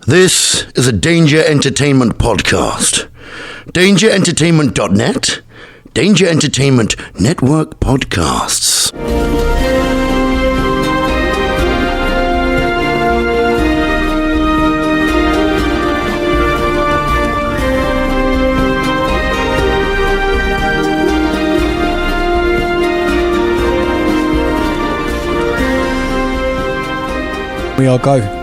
This is a Danger Entertainment podcast. DangerEntertainment.net, Danger Entertainment Network Podcasts. We all go.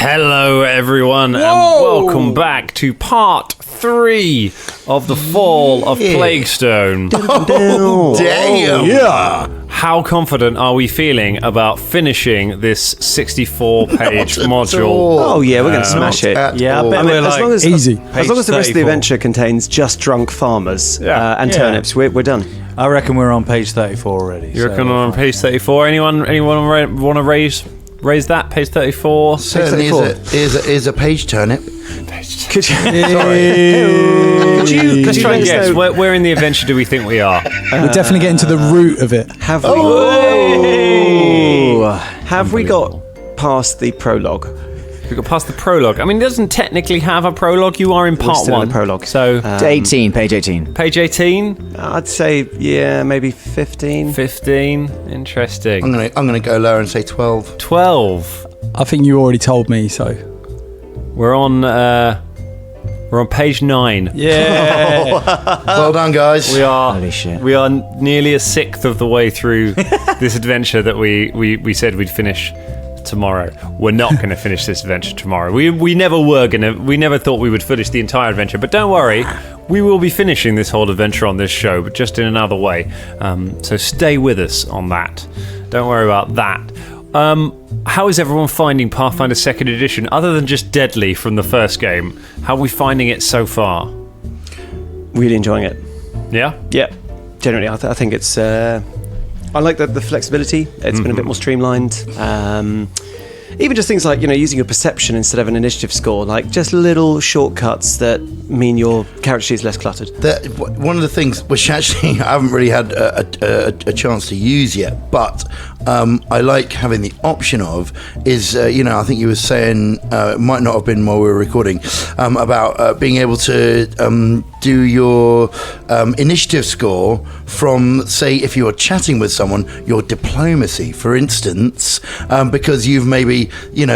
Hello everyone and welcome back to part 3 of the Fall of Plaguestone. Oh, damn! Yeah! How confident are we feeling about finishing this 64-page module? Oh yeah, we're going to smash it. Yeah, I bet I mean, we're as long as easy. As long as the rest of the adventure contains just drunk farmers and turnips, we're done. I reckon we're on page 34 already. You reckon we're on page 34? Anyone want to raise that, page 34? Certainly is a page turnip. Could you, Let's try and guess. Where in the adventure do we think we are? We're definitely getting to the root of it. Have we got past the prologue? We got past the prologue. I mean, it doesn't technically have a prologue. You are in part still 1. in the prologue. So, Page 18. page 18? I'd say, maybe 15. 15. Interesting. I'm gonna go lower and say 12. 12. I think you already told me, so. We're on page 9. Yeah. Well done, guys. We are Holy shit. we are nearly a sixth of the way through this adventure that we said we'd finish tomorrow. We're not going to finish this adventure tomorrow. We never thought we would finish the entire adventure, but don't worry, we will be finishing this whole adventure on this show, but just in another way. So stay with us on that. Don't worry about that. How is everyone finding Pathfinder 2nd Edition, other than just deadly from the first game? How are we finding it so far? Really enjoying it. Yeah? Yeah, generally, I think it's... I like the flexibility. It's been a bit more streamlined. Even just things like, using your perception instead of an initiative score, like just little shortcuts that mean your character sheet is less cluttered. One of the things which actually I haven't really had a chance to use yet, but I like having the option of is, I think you were saying, it might not have been while we were recording, about being able to do your initiative score from, say, if you're chatting with someone, your diplomacy, for instance, because you've maybe,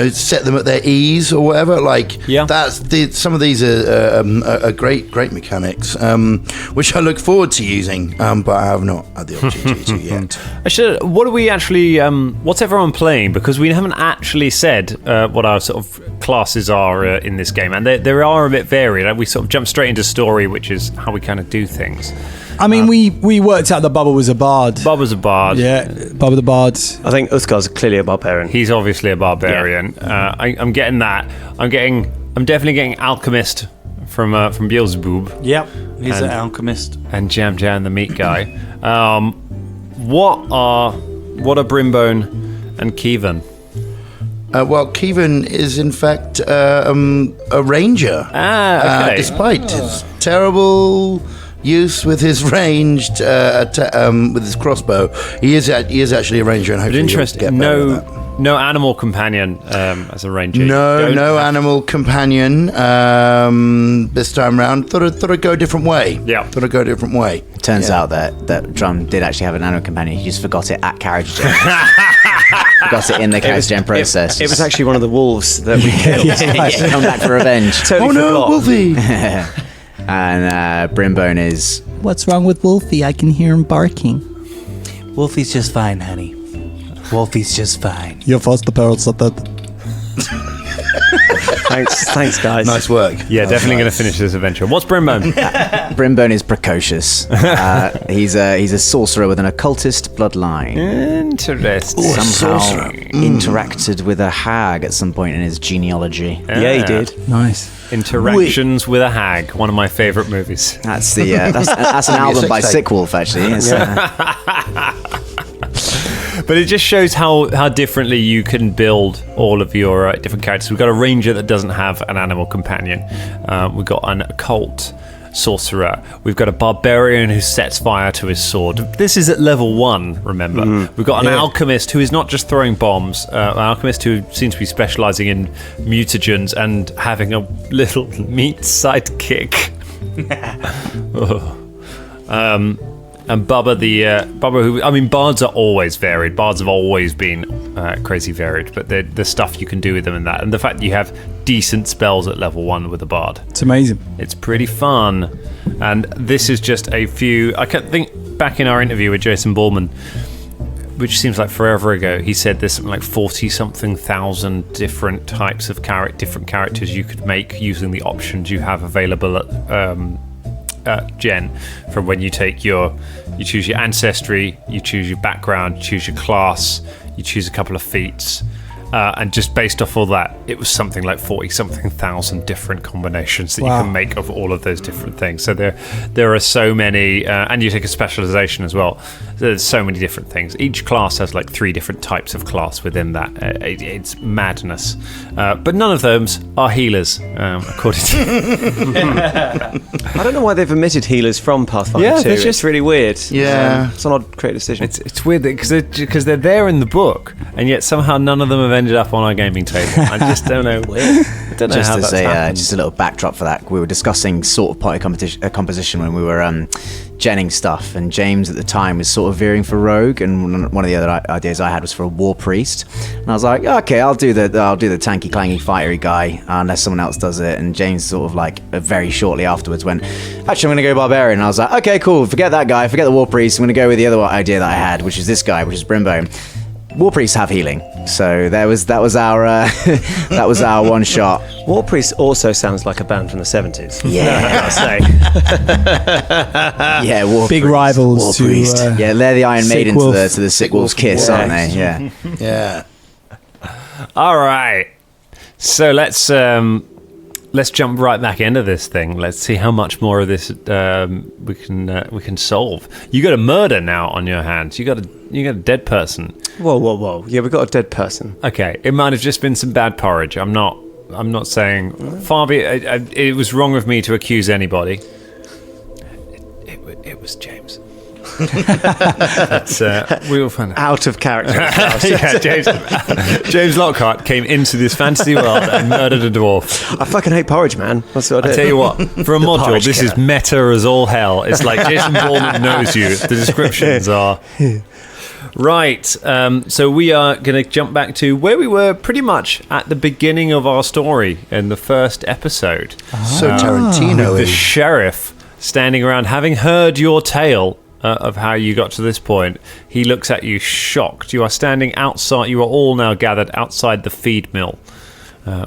set them at their ease or whatever. Some of these are great mechanics, which I look forward to using, but I have not had the opportunity to yet. What are we actually? What's everyone playing? Because we haven't actually said what our sort of classes are in this game, and they are a bit varied. We sort of jump straight into story, which is how we kind of do things. I mean, we worked out that Bubba was a bard. Bubba's a bard. Yeah, Bubba the bard. I think Uskar's clearly a barbarian. He's obviously a barbarian. Yeah. I'm getting that. I'm definitely getting alchemist from Beelzebub. Yep, he's an alchemist. And Jam the meat guy. What are Brimbone and Kevin? Well, Kevin is in fact a ranger. Okay. Despite his terrible use with his ranged with his crossbow, he is actually a ranger, and hopefully interesting. Get better with that. No animal companion as a ranger. No animal companion this time round. Thought I'd go a different way. Yeah. Thought I'd go a different way. Turns out that Drum did actually have an animal companion. He just forgot it at carriage gen. Forgot it in the carriage gen process. It was actually one of the wolves that we killed. Yeah, come back for revenge. Totally forgot. Wolfie! And Brimbone is... What's wrong with Wolfie? I can hear him barking. Wolfie's just fine, honey. Wolfie's just fine. Your foster parents are dead. Thanks, guys. Nice work. Yeah, definitely going to finish this adventure. What's Brimbone? Brimbone is precocious. He's a sorcerer with an occultist bloodline. Interesting. Somehow interacted with a hag at some point in his genealogy. Yeah, he did. Nice. Interactions with a Hag, one of my favourite movies. That's an album by Sick Wolf, actually. But it just shows how differently you can build all of your different characters. We've got a ranger that doesn't have an animal companion. We've got an occult sorcerer. We've got a barbarian who sets fire to his sword. This is at level 1, remember. We've got an alchemist who is not just throwing bombs, an alchemist who seems to be specialising in mutagens and having a little meat sidekick. And Bubba who, I mean, bards are always varied. Bards have always been crazy varied, but the stuff you can do with them and that, and the fact that you have decent spells at level 1 with a bard. It's amazing. It's pretty fun. And this is just a few, I can think back in our interview with Jason Bulmahn, which seems like forever ago, he said there's something like 40-something thousand different types of different characters you could make using the options you have available at Gen. From when you choose your ancestry, you choose your background, you choose your class, you choose a couple of feats, and just based off all that, it was something like 40-something thousand different combinations that you can make of all of those different things. So there are so many, and you take a specialization as well. There's so many different things. Each class has like 3 different types of class within that. It's madness. But none of those are healers, according to... I don't know why they've omitted healers from Pathfinder 2. It's just really weird. Yeah. It's an odd creative decision. It's weird because they're there in the book, and yet somehow none of them have ended up on our gaming table. I just don't know. I don't know how that's happened. Just a little backdrop for that. We were discussing sort of party composition when we were genning stuff, and James at the time was sort of veering for rogue, and one of the other ideas I had was for a war priest, and I was like, okay, I'll do the tanky clangy fiery guy unless someone else does it. And James sort of like very shortly afterwards went, actually I'm gonna go barbarian, and I was like, okay, cool, forget that guy, forget the war priest, I'm gonna go with the other idea that I had, which is this guy, which is Brimbo. War priests have healing, so that was our that was our one shot. War Priest also sounds like a band from the 70s. Yeah, I say. Yeah, War Big Priest. rivals War to, Priest. Yeah, they're the Iron Sick Maiden Wolf. to the Sick Wolf's Kiss, aren't they? Yeah. Yeah. All right, so let's jump right back into this thing. Let's see how much more of this we can solve. You got a murder now on your hands. You got a dead person. Whoa. Yeah, we've got a dead person. Okay, it might have just been some bad porridge. I'm not saying far be it was wrong of me to accuse anybody. It was James. We will find out. Out of character. Yeah, James Lockhart came into this fantasy world and murdered a dwarf. I fucking hate porridge, man. That's what I I do. tell you what, for a module, porridge this is killer. meta as all hell. It's like Jason Bulmahn knows you. The descriptions are... Right, so we are going to jump back to where we were pretty much at the beginning of our story in the first episode. So Tarantino The is. sheriff standing around, having heard your tale of how you got to this point. He looks at you shocked. You are standing outside. You are all now gathered outside the feed mill,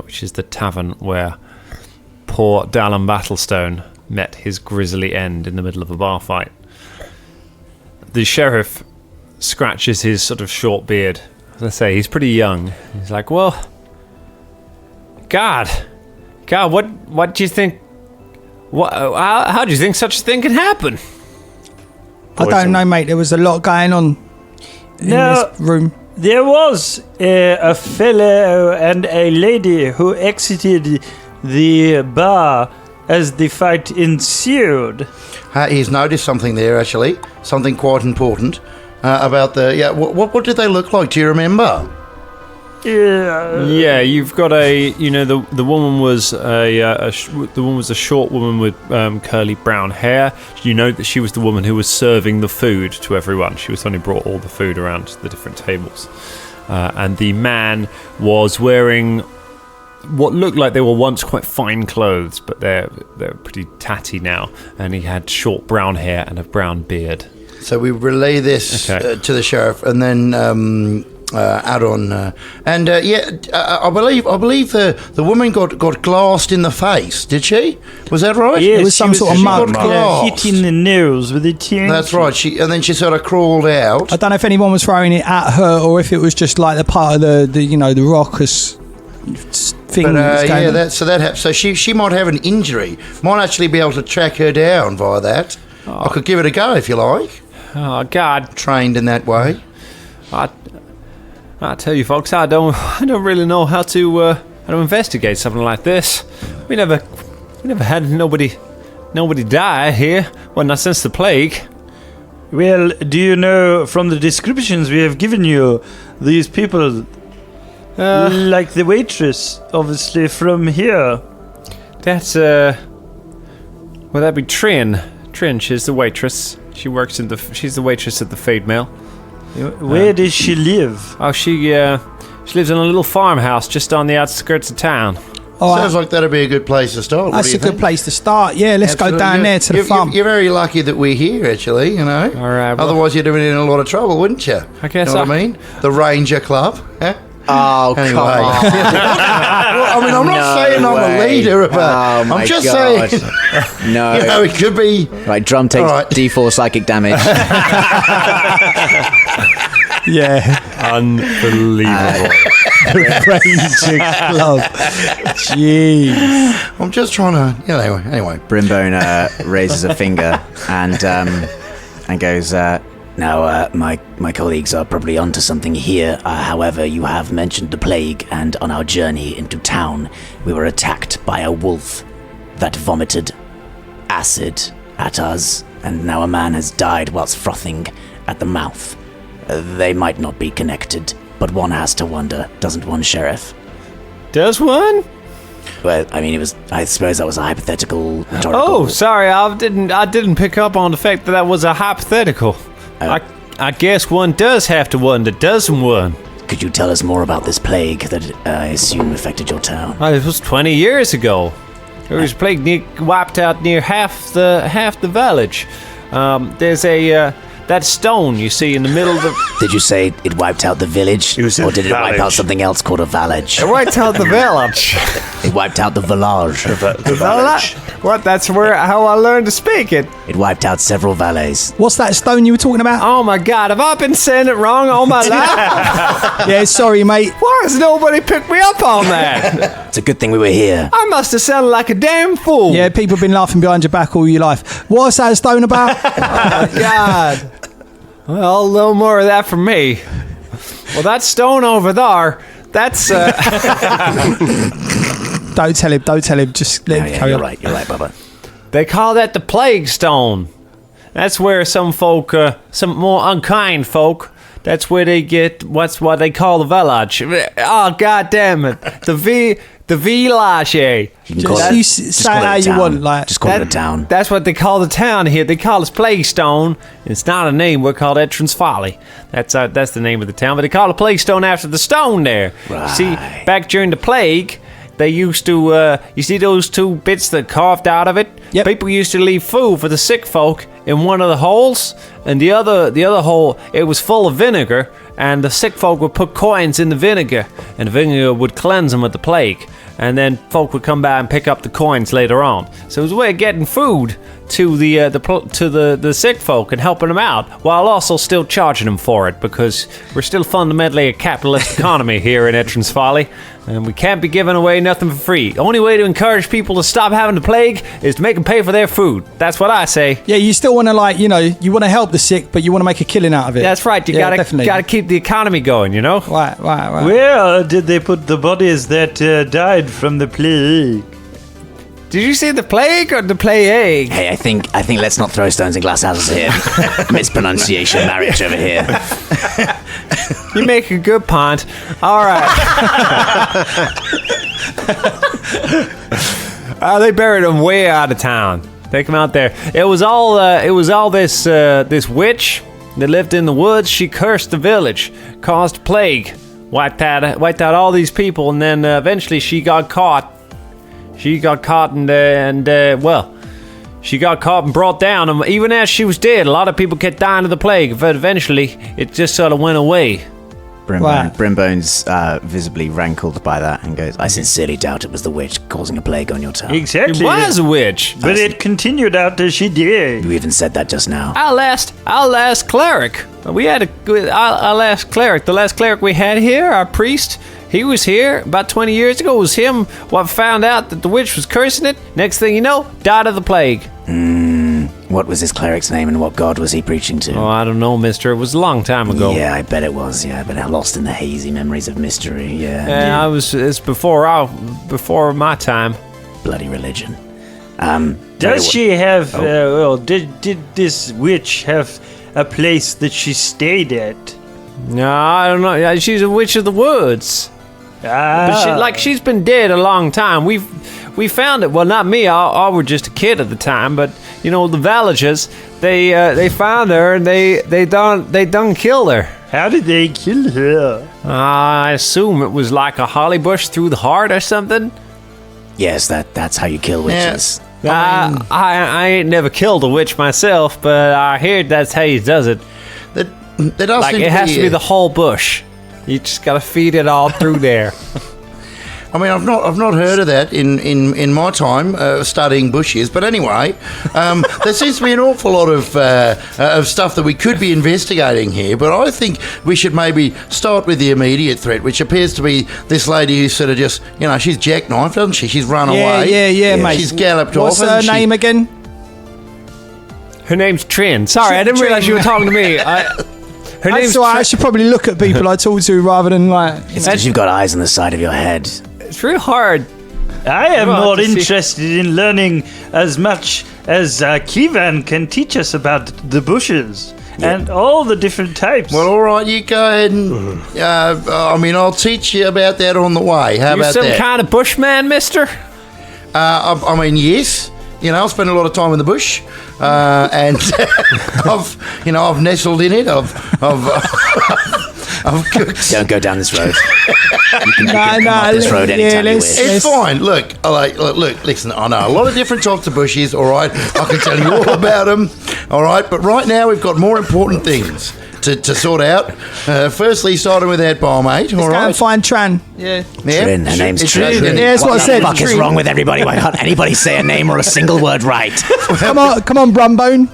which is the tavern where poor Dallin Battlestone met his grisly end in the middle of a bar fight. The sheriff scratches his sort of short beard. As I say, he's pretty young. He's like, well, God, what do you think? How do you think such a thing can happen? I don't know, mate. There was a lot going on in this room. There was a fellow and a lady who exited the bar as the fight ensued. He's noticed something there, actually. Something quite important about the... Yeah, what did they look like? Do you remember? Yeah, you've got a. You know, the woman was a short woman with curly brown hair. You know that she was the woman who was serving the food to everyone. She was the one who brought all the food around the different tables. And the man was wearing what looked like they were once quite fine clothes, but they're pretty tatty now. And he had short brown hair and a brown beard. So we relay this to the sheriff, and then add on. I believe the woman got glassed in the face. Did she? Was that right? Yes, It was some sort of she mug. got glassed. hit in the nose with a tin. That's right. And then she sort of crawled out. I don't know if anyone was throwing it at her or if it was just like the part of the raucous thing. But that was going on. that happened. So she might have an injury. Might actually be able to track her down via that. I could give it a go if you like. Oh God! Trained in that way. I tell you, folks, I don't really know how to investigate something like this. We never had nobody nobody died here. Well, not since the plague. Well, do you know from the descriptions we have given you, these people, like the waitress, obviously from here? That's, well, that'd be Trin. Trin, she's the waitress. She's the waitress at the Fade Mill. Where does she live? Oh, she lives in a little farmhouse just on the outskirts of town. All right. Sounds like that'd be a good place to start. That's a good place to start. Yeah, let's go down there to the farm. You're very lucky that we're here, actually, you know. All right. Well, Otherwise, you'd have been in a lot of trouble, wouldn't you? I guess You know what I mean? The Ranger Club. Huh? Oh, Anyway. come on. Well, I mean, I'm not saying I'm a leader of I'm just saying, No. you know, it could be. Right, drum takes All right. D4 psychic damage. Yeah. unbelievable. Ranger Club. Jeez. I'm just trying to. Yeah, anyway. Brimbone raises a finger and goes, Now, my colleagues are probably onto something here. However, you have mentioned the plague, and on our journey into town, we were attacked by a wolf that vomited acid at us, and now a man has died whilst frothing at the mouth. They might not be connected, but one has to wonder, doesn't one, Sheriff? Does one? Well, I mean, I suppose that was a hypothetical rhetorical. Oh, sorry, I didn't pick up on the fact that was a hypothetical. I guess one does have to wonder, doesn't one? Could you tell us more about this plague that I assume affected your town? Well, it was 20 years ago. There was a plague wiped out near half the village. There's that stone you see in the middle of the... Did you say it wiped out the village? Or did it wipe out something else called a village? It wiped out the village. It wiped out the village. What? That's how I learned to speak it. It wiped out several valleys. What's that stone you were talking about? Oh my God, have I been saying it wrong all my life? Yeah, sorry, mate. Why has nobody picked me up on that? It's a good thing we were here. I must have sounded like a damn fool. Yeah, people have been laughing behind your back all your life. What's that stone about? Oh my God. Well, a little more of that from me. Well, that stone over there, that's... Don't tell him. Just let him carry on. You're right, Bubba. They call that the Plaguestone. That's where some folk, some more unkind folk, that's where they get what they call the village. Oh, God damn it. The village. You say it how you want. Just call it a town. That's what they call the town here. They call it Plaguestone. It's not a name. We're called Entrance Folly. That's the name of the town. But they call it Plaguestone after the stone there. Right. See, back during the plague, they used to, you see those two bits that carved out of it? Yep. People used to leave food for the sick folk in one of the holes, and the other hole, it was full of vinegar, and the sick folk would put coins in the vinegar, and the vinegar would cleanse them of the plague. And then folk would come by and pick up the coins later on. So it was a way of getting food to the sick folk and helping them out, while also still charging them for it, because we're still fundamentally a capitalist economy here in Entrance Folly, and we can't be giving away nothing for free. The only way to encourage people to stop having the plague is to make them pay for their food. That's what I say. Yeah, you still want to you want to help the sick, but you want to make a killing out of it. That's right. You gotta keep the economy going. You know. Right. Where did they put the bodies that died from the plague? Did you say the plague or the plague? Hey, I think let's not throw stones in glass houses here. Mispronunciation marriage over here. You make a good point. All right. They buried him way out of town. Take him out there. It was all this witch that lived in the woods. She cursed the village, caused plague, wiped out all these people, and then eventually she got caught. She got caught and brought down. And even as she was dead, a lot of people kept dying of the plague. But eventually, it just sort of went away. Brimbone's visibly rankled by that and goes, I sincerely doubt it was the witch causing a plague on your town. Exactly. It was a witch. But it continued after she did. You even said that just now. Our last cleric. Our last cleric. The last cleric we had here, our priest. He was here about 20 years ago. It was him what found out that the witch was cursing it. Next thing you know, died of the plague. What was his cleric's name and what god was he preaching to? Oh, I don't know, mister. It was a long time ago. Yeah, I bet it was. Yeah, but I'm lost in the hazy memories of mystery. Yeah. It's before my time. Bloody religion. Does she have? Did this witch have a place that she stayed at? No, I don't know. Yeah, she's a witch of the woods. But she's been dead a long time. We found it. Well, not me. I was just a kid at the time. But the villagers, they found her and they done killed her. How did they kill her? I assume it was like a holly bush through the heart or something. Yes, that's how you kill witches. I ain't never killed a witch myself, but I heard that's how you does it. That does Like seem it has to be be the whole bush. You just gotta feed it all through there. I mean, I've not heard of that in my time studying bushes. But anyway, there seems to be an awful lot of stuff that we could be investigating here. But I think we should maybe start with the immediate threat, which appears to be this lady who's sort of just, she's jackknifed, doesn't she? She's run away. Yeah, mate. She's galloped What's off. her name again? Her name's Trin. Sorry, I didn't realize you were talking to me. Her name's So I should probably look at people I talk to rather than like. It's because you've got eyes on the side of your head. It's real hard. I am Well, more to see- interested in learning as much as Kivan can teach us about the bushes and all the different types. Well, all right, you go ahead and. I'll teach you about that on the way. How You about some that? kind of bushman, mister? Yes. I've spent a lot of time in the bush, and I've nestled in it. I've cooked. Don't go down this road. You can No, come up this road anytime you let's- wish. It's fine. Look, listen, I know a lot of different types of bushes, all right? I can tell you all about them, all right? But right now we've got more important things to sort out. Firstly, starting with that barmaid, all Go and right? find Tran. Yeah. Yeah. Trin, her name's It's Trin. Trin. Yeah, that's what I said. What the fuck is Trin. wrong with everybody? Why can't anybody say a name or a single word right? Come on, Brumbone.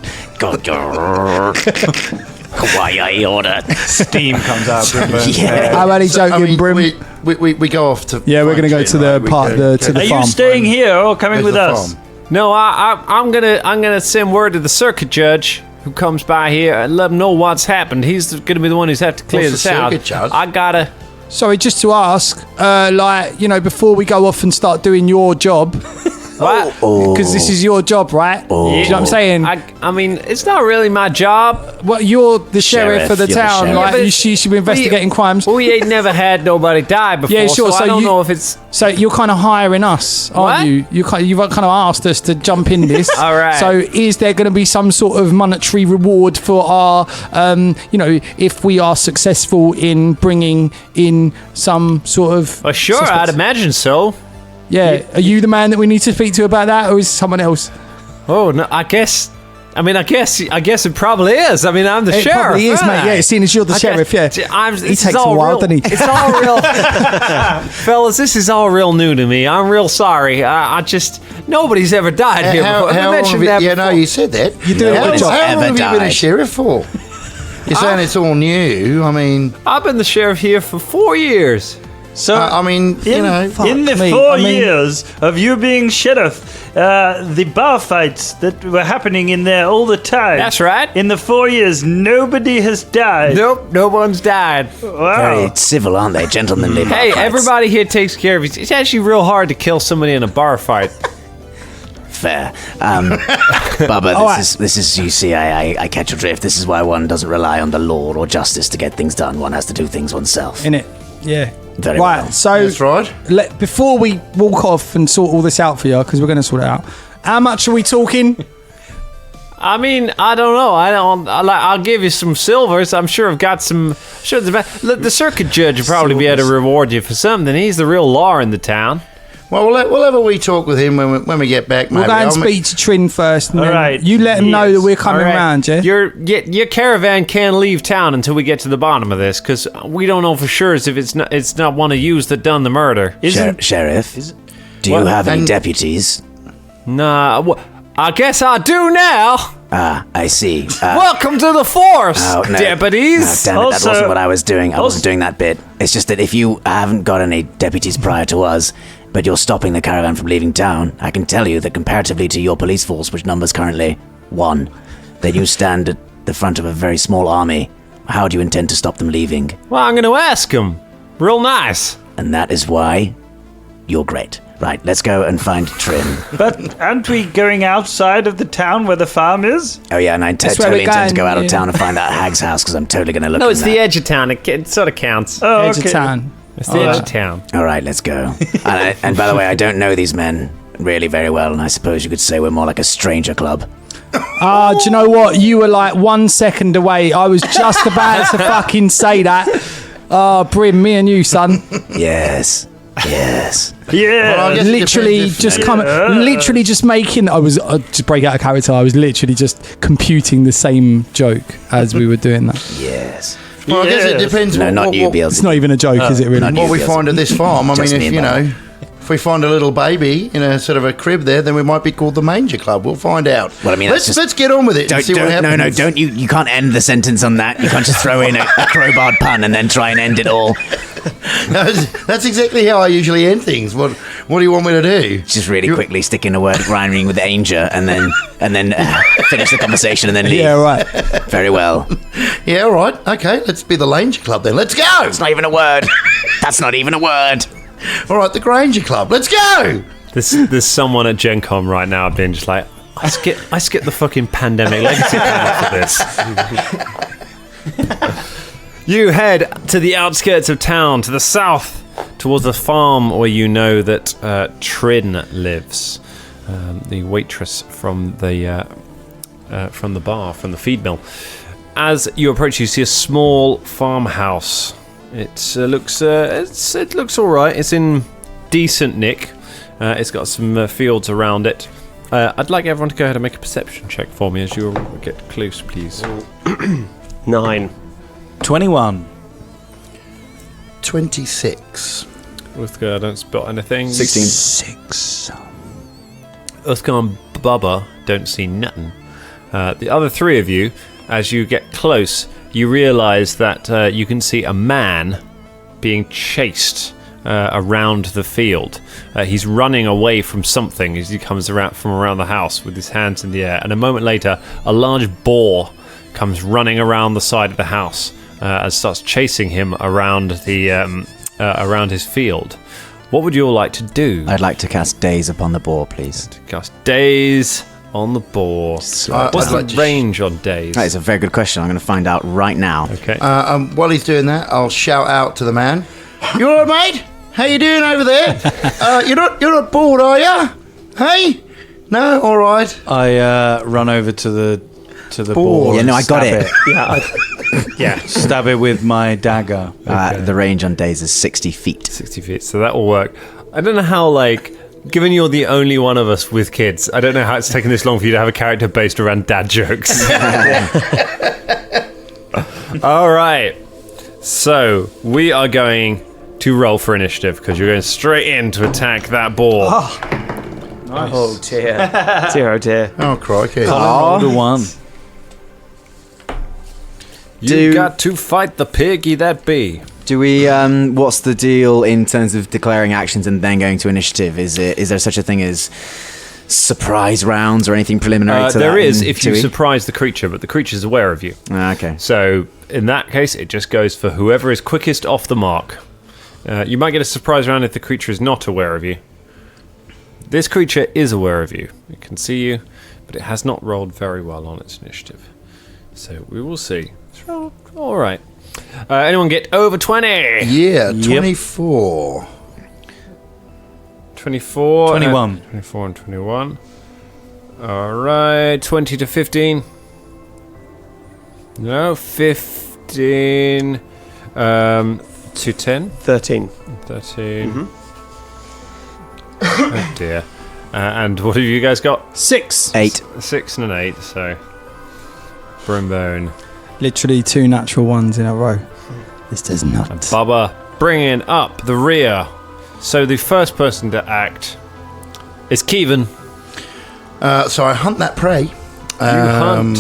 Kawaii order. Steam comes out. Yeah. I'm only joking, Brim. We go off to. Yeah, we're gonna go Trin, to the right? We part go- to go the Are farm. you staying here or coming to with the us? farm. No, I'm gonna send word to the circuit judge who comes by here and let him know what's happened. He's gonna be the one who's have to clear What's this the out. circuit judge? I gotta. Sorry, just to ask, before we go off and start doing your job, What? because this is your job, right? Do you know what I'm saying? I mean, it's not really my job. Well, you're the sheriff Sheriff, of the you're the town, sheriff. right? Yeah, but You should be investigating crimes. We ain't never had nobody die before. Yeah, sure, So, so I don't you- know if it's. So you're kind of hiring us, aren't What? you? You've kind of asked us to jump in this. All right. So is there going to be some sort of monetary reward for our, if we are successful in bringing in some sort of? Well, sure, suspects? I'd imagine so. Yeah. Are you the man that we need to speak to about that, or is it someone else? Oh no, I guess it probably is. I mean, I'm the It sheriff. probably is, mate. Yeah, seeing as you're the sheriff, yeah. He takes a while, doesn't he? It's all real, fellas. This is all real new to me. I'm real sorry. I just nobody's ever died here before. Have I long mentioned have that you, before? no, you said that. You're doing a how, good job. How long Ever have you been a died. sheriff for? You're saying it's all new. I mean, I've been the sheriff here for 4 years. So, I mean, in the me. 4 I mean- years of you being sheriff, the bar fights that were happening in there all the time. That's right. In the 4 years, nobody has died. Nope, no one's died. Wow. Very civil, aren't they? Gentlemanly. Hey, bar fights. everybody here takes care of it. It's actually real hard to kill somebody in a bar fight. Fair. Bubba, this is, you see, I catch your drift. This is why one doesn't rely on the law or justice to get things done. One has to do things oneself. In it. Yeah. Very right. well. So that's right. before we walk off and sort all this out for you, because we're going to sort it out. How much are we talking? I mean, I don't know. I'll give you some silvers. I'm sure I've got some. Sure, the circuit judge will probably be able to reward you for something. He's the real law in the town. Well, we'll have a wee talk with him when we get back. We'll Maybe. go and I mean- speak to Trin first. And All then right. You let him know Yes. that we're coming All right. round, yeah? Your caravan can't leave town until we get to the bottom of this, because we don't know for sure if it's not one of yous that done the murder. Sheriff, do you What? have any And- deputies? Nah, I guess I do now. Ah, I see. Welcome to the force, Oh, no. deputies. Oh, damn it, that Also- wasn't what I was doing. I also- wasn't doing that bit. It's just that if you haven't got any deputies prior to us, but you're stopping the caravan from leaving town, I can tell you that comparatively to your police force, which numbers currently 1, then you stand at the front of a very small army. How do you intend to stop them leaving? Well, I'm going to ask him. Real nice. And that is why you're great. Right, let's go and find Trim. But aren't we going outside of the town where the farm is? Oh yeah, and I That's where totally we're intend to going, go out of yeah. town and find that hag's house because I'm totally going to look. No, in it's that. the edge of town. It sort of counts. Oh, Edge okay. of town. It's the edge of town. All right, let's go. And by the way, I don't know these men really very well, and I suppose you could say we're more like a stranger club. Do you know what? You were like 1 second away. I was just about to fucking say that. Brim, me and you, son. Yes. Yes. Yeah. Well, I guess it Literally depends if- just literally just making. I was just break out of character. I was literally just computing the same joke as we were doing that. Yes. Well, I guess it depends. No, not you, It's Beelzebub. not even a joke, is it? Really? not What we Yes. find at this farm. I Just mean, me if and you Bob. know, if we find a little baby in a sort of a crib there, then we might be called the Manger Club. We'll find out. Well, I mean, that's let's just- get on with it and see what happens. No, don't you? You can't end the sentence on that. You can't just throw in a crowbarred pun and then try and end it all. That's exactly how I usually end things. What do you want me to do? Just really quickly stick in a word rhyming with danger, and then finish the conversation and then leave. Yeah, right. Very well. Yeah, all right. Okay, let's be the Langer Club then. Let's go. It's not even a word. That's not even a word. All right, the Granger Club. Let's go. There's someone at Gen Con right now being just like, I skipped the fucking pandemic legacy panel for this. You head to the outskirts of town, to the south, towards the farm where you know that Trin lives, the waitress from the bar, from the feed mill. As you approach, you see a small farmhouse. It looks all right. It's in decent nick. It's got some fields around it. I'd like everyone to go ahead and make a perception check for me as you get close, please. 9. 21. 26. Uthgar, I don't spot anything. 16. 6. Uthgar and Bubba don't see nothing. The other three of you, as you get close, you realise that you can see a man being chased around the field. He's running away from something as he comes from around the house with his hands in the air. And a moment later, a large boar comes running around the side of the house and starts chasing him around around his field. What would you all like to do? I'd like to cast Daze upon the boar, please. Cast Daze on the boar. What's I'd the like to range on Daze? That is a very good question. I'm going to find out right now. Okay. While he's doing that, I'll shout out to the man. You all right, mate? How you doing over there? You're not bored, are you? Hey? No, all right. I run over to the boar. Yeah, no, and I got stab it. yeah. Stab it with my dagger. The range on Daze is 60 feet. 60 feet, so that will work. I don't know how, given you're the only one of us with kids, I don't know how it's taken this long for you to have a character based around dad jokes. All right. So, we are going to roll for initiative because you're going straight in to attack that boar. Nice. Oh dear. Dear, oh dear. Oh, crikey. Rolled a 1. You got to fight the piggy that be. Do we? What's the deal in terms of declaring actions and then going to initiative? Is there such a thing as surprise rounds or anything preliminary to that? There is in if you 2E? surprise the creature, but the creature's aware of you. Okay. So in that case, it just goes for whoever is quickest off the mark. You might get a surprise round if the creature is not aware of you. This creature is aware of you. It can see you, but it has not rolled very well on its initiative. So we will see. It's rolled all right. Anyone get over 20? Yeah, 24. 24. 21. 24 and 21. All right. 20 to 15. No, 15. To 10. 13. 13. Oh dear. And what have you guys got? 6. 8. 6 and an 8, so. Brimbone. Literally 2 natural ones in a row. This does not. Bubba bringing up the rear. So the first person to act is Kevin. So I hunt that prey. Hunt.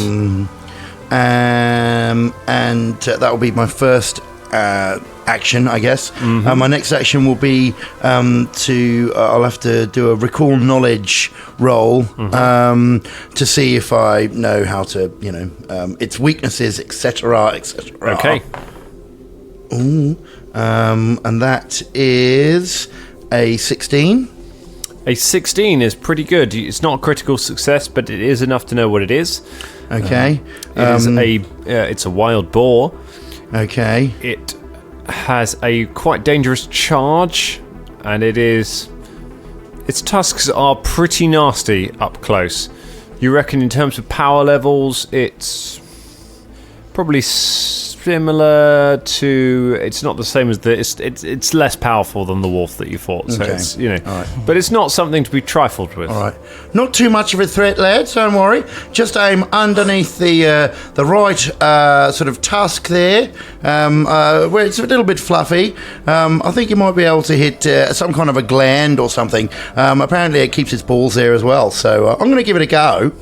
And that will be my first action, I guess. My next action will be I'll have to do a recall knowledge roll to see if I know how to, its weaknesses, etc., etc. Okay. Ooh. And that is a 16. A 16 is pretty good. It's not a critical success, but it is enough to know what it is. Okay. It's a wild boar. Okay. It has a quite dangerous charge, and its tusks are pretty nasty up close. You reckon in terms of power levels, it's probably similar to. It's not the same as it's less powerful than the wolf that you fought. So Okay. it's All right. but it's not something to be trifled with. All right. Not too much of a threat, lads. Don't worry. Just aim underneath the right sort of tusk there, where it's a little bit fluffy. I think you might be able to hit some kind of a gland or something. Apparently, it keeps its balls there as well. So I'm going to give it a go.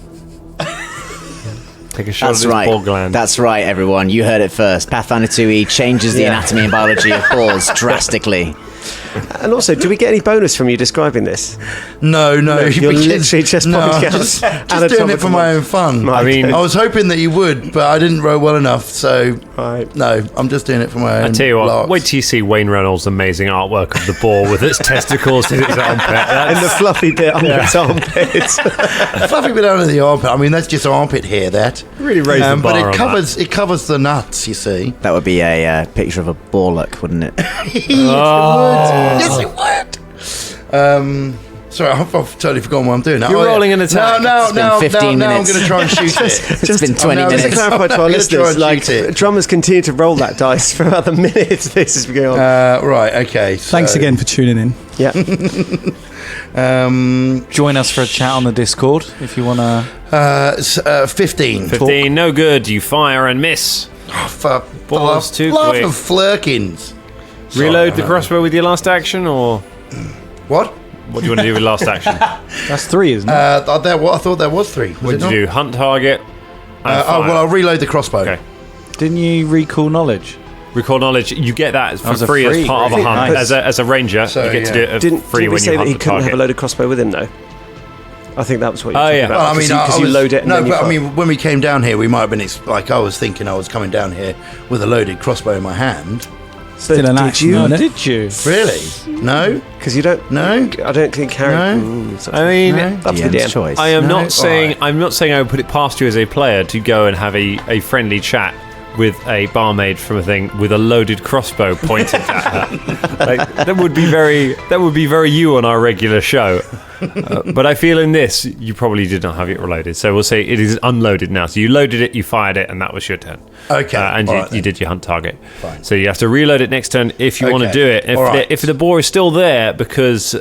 Take a shot That's at his right. ball gland. That's right, everyone. You heard it first. Pathfinder 2e changes the anatomy and biology of balls drastically. And also, do we get any bonus from you describing this? No, you're because- literally just no, pointing I'm out just doing it for anatomical my own fun. Right. I mean, I was hoping that you would, but I didn't roll well enough. So Right. no, I'm just doing it for my own. I tell you what, larks. wait till you see Wayne Reynolds' amazing artwork of the boar with its testicles in its armpit. And the fluffy bit under its armpits. fluffy bit under the armpit. I mean, that's just armpit hair. That really raised the bar but on it covers the nuts. You see. That would be a picture of a bollock, wouldn't it? Yes, it would. Sorry, I've totally forgotten what I'm doing. You're rolling an attack. No, It's been 15 now I'm minutes. going to try and shoot it. It's been 20 I'm now Just to minutes. clarify to our I'm gonna try listeners, and like, shoot it. drummers continue to roll that dice for another minute. This is going on. Right. Okay. Thanks so, again for tuning in. Yeah. Join us for a chat on the Discord if you want to. 15. 15, no good. You fire and miss. For Balls too love quick. of flirkins. Reload the crossbow with your last action, or What? what do you want to do with last action? That's 3, isn't it? I thought there was 3. What did you do? Hunt target. And fire. Well, I'll reload the crossbow. Okay. Didn't you recall knowledge? Recall knowledge. You get that for was a free as free. part of a hunt. Nice. As a ranger, So, you get to yeah. do it for Didn't free we when say you that he hunt the couldn't have a target. loaded crossbow with him, though? I think that was what you Oh, were talking yeah. about. Well, I mean, because I you was- load it and no, then you but I fire. mean, when we came down here, we might have been I was thinking I was coming down here with a loaded crossbow in my hand. Still an did action, you? isn't it? Did you? Really? No? Because you don't. No? I don't think Harry. No? I mean, No? up to the DM's DM. choice. I am No? not saying Alright. I'm not saying I would put it past you as a player to go and have a friendly chat with a barmaid from a thing with a loaded crossbow pointed at her. Like, that would be very you on our regular show. But I feel in this you probably did not have it reloaded, so we'll say it is unloaded now. So you loaded it, you fired it, and that was your turn. Okay, and all you, right you then. did your hunt target. Fine. So you have to reload it next turn if you want to Okay, do it. all right. If the boar is still there, because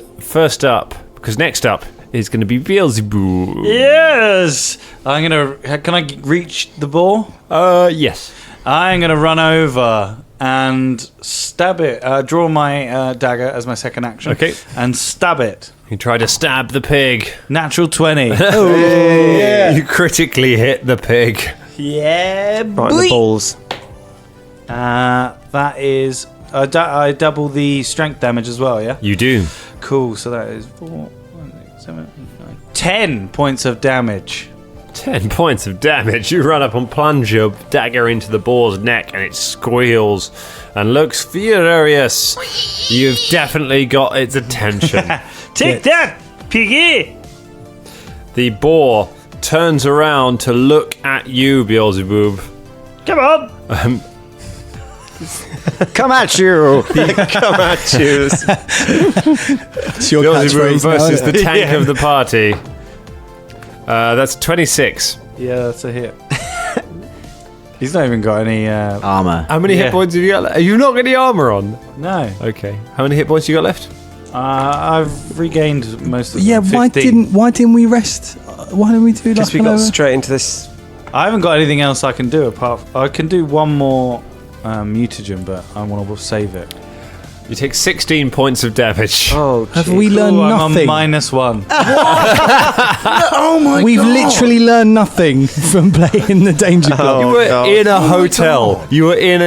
next up is going to be Beelzebub. Yes! Can I reach the ball? Yes. I'm going to run over and stab it. Draw my dagger as my second action. Okay. And stab it. You try to stab the pig. Natural 20. You critically hit the pig. Yeah, Right in the balls. that is... I double the strength damage as well, yeah? You do. Cool, so that is 4, 6, 7, 9, 10 points of damage. 10 points of damage. You run up and plunge your dagger into the boar's neck, and it squeals and looks furious. You've definitely got its attention. Take that, piggy! The boar turns around to look at you, Beelzebub. Come on! Come at you! Come at you. It's your Beelzebub catchphrase now, versus isn't the it? tank of the party. That's 26. Yeah, that's a hit. He's not even got any... Armor. How many Yeah. hit points have you got? Have you not got any armor on? no. Okay. How many hit points you got left? I've regained most of Yeah, them. why 15. didn't we rest? Why didn't we do like Because we got straight into this. I haven't got anything else I can do I can do one more mutagen, but I want to save it. You take 16 points of damage. Oh, Have gee. we learned Ooh, I'm nothing? on -1. Oh my We've god! literally learned nothing from playing the Danger Club. You were God. in a hotel. You were in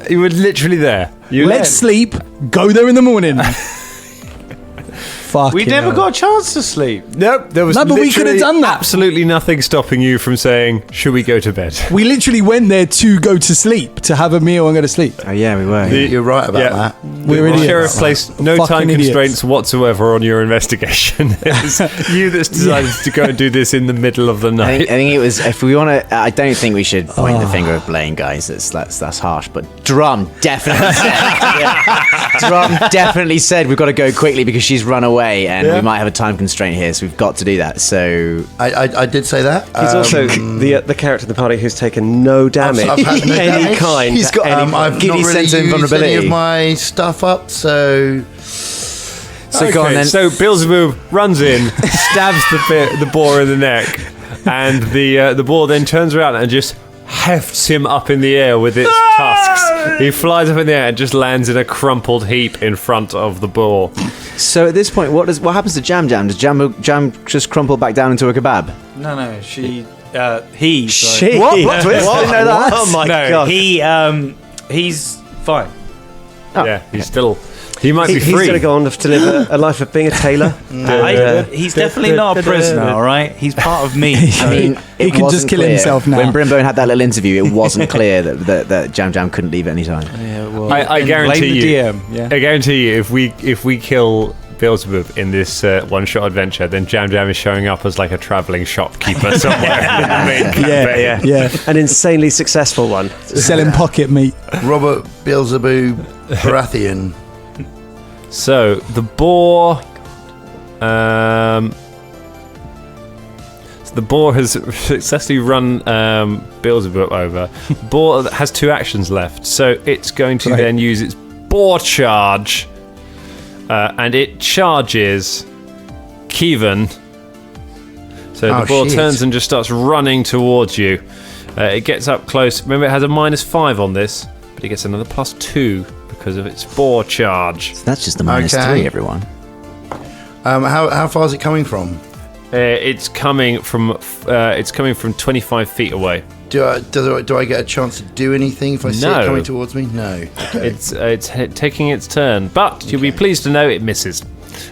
you were literally there. Let's sleep, go there in the morning. Fuck. We never got a chance to sleep. Nope, there was No, but we could have literally done that. absolutely nothing stopping you from saying, should we go to bed? We literally went there to go to sleep, to have a meal and go to sleep. Oh yeah, we were. You're right about Yeah. that. We're The idiots. sheriff placed no Fucking time idiots. constraints whatsoever on your investigation. It was you that's decided to go and do this in the middle of the I night. think it was. If we want to, I don't think we should point the finger at Blaine, guys. That's harsh. But Drum definitely said. Drum definitely said we've got to go quickly because she's run away, and we might have a time constraint here, so we've got to do that. So I did say that. He's also the character in the party who's taken no damage, I've had no any damage. kind. He's got, any I've Give not you really sense of used invulnerability. any of my stuff up, so so go on then. So Beelzebub runs in, stabs the boar in the neck, and the boar then turns around and just hefts him up in the air with its tusks. He flies up in the air and just lands in a crumpled heap in front of the boar. So at this point, what happens to Jam Jam? Does Jam just crumple back down into a kebab? No, he. Shit! What? Plot twist? Didn't know that. Oh my No, god! he's fine. Yeah, he's still. He might be He's free. going to go on to live a life of being a tailor. He's definitely not a prisoner, all right? He's part of me. I mean, He it can just wasn't kill clear. himself now. When Brimbone had that little interview, it wasn't clear that Jam Jam couldn't leave at any time. Yeah, well, I guarantee blame you. the DM. Yeah. I guarantee you, if we kill Beelzebub in this one-shot adventure, then Jam Jam is showing up as like a traveling shopkeeper somewhere in the main campaign. Yeah. An insanely successful one. Selling pocket meat. Robert Beelzebub Baratheon. So the boar, so the boar has successfully run Beelzebub over. Boar has 2 actions left, so it's going to then use its boar charge, and it charges Kevin. So the boar shit. turns and just starts running towards you. It gets up close. Remember, it has a -5 on this, but it gets another +2 because of its boar charge. So that's just a -3, Okay. everyone. How far is it coming from? It's coming from 25 feet away. Do I get a chance to do anything if I see No. it coming towards me? No. Okay. It's taking its turn, but you'll be pleased to know it misses.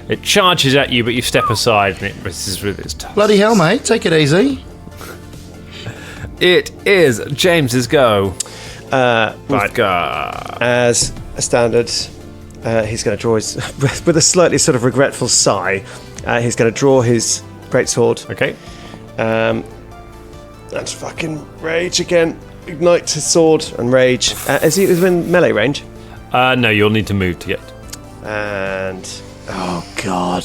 It charges at you, but you step aside and it misses with its tusks. Bloody hell, mate! Take it easy. It is James's go. Right. As a standard, he's going to draw his, with a slightly sort of regretful sigh, he's going to draw his greatsword. Okay. And fucking rage again. Ignite his sword and rage. Is he within melee range? No, you'll need to move to get. And Oh God!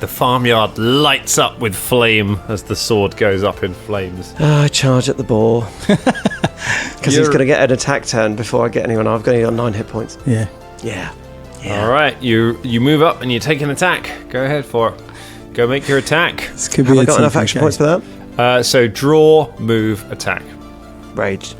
The farmyard lights up with flame as the sword goes up in flames. I charge at the boar. Because he's going to get an attack turn before I get anyone. I've only got 9 hit points. Yeah. Yeah. All right, you move up and you take an attack. Go ahead for it. Go make your attack. This could Have be I a got enough team action game. points for that? So draw, move, attack. Rage.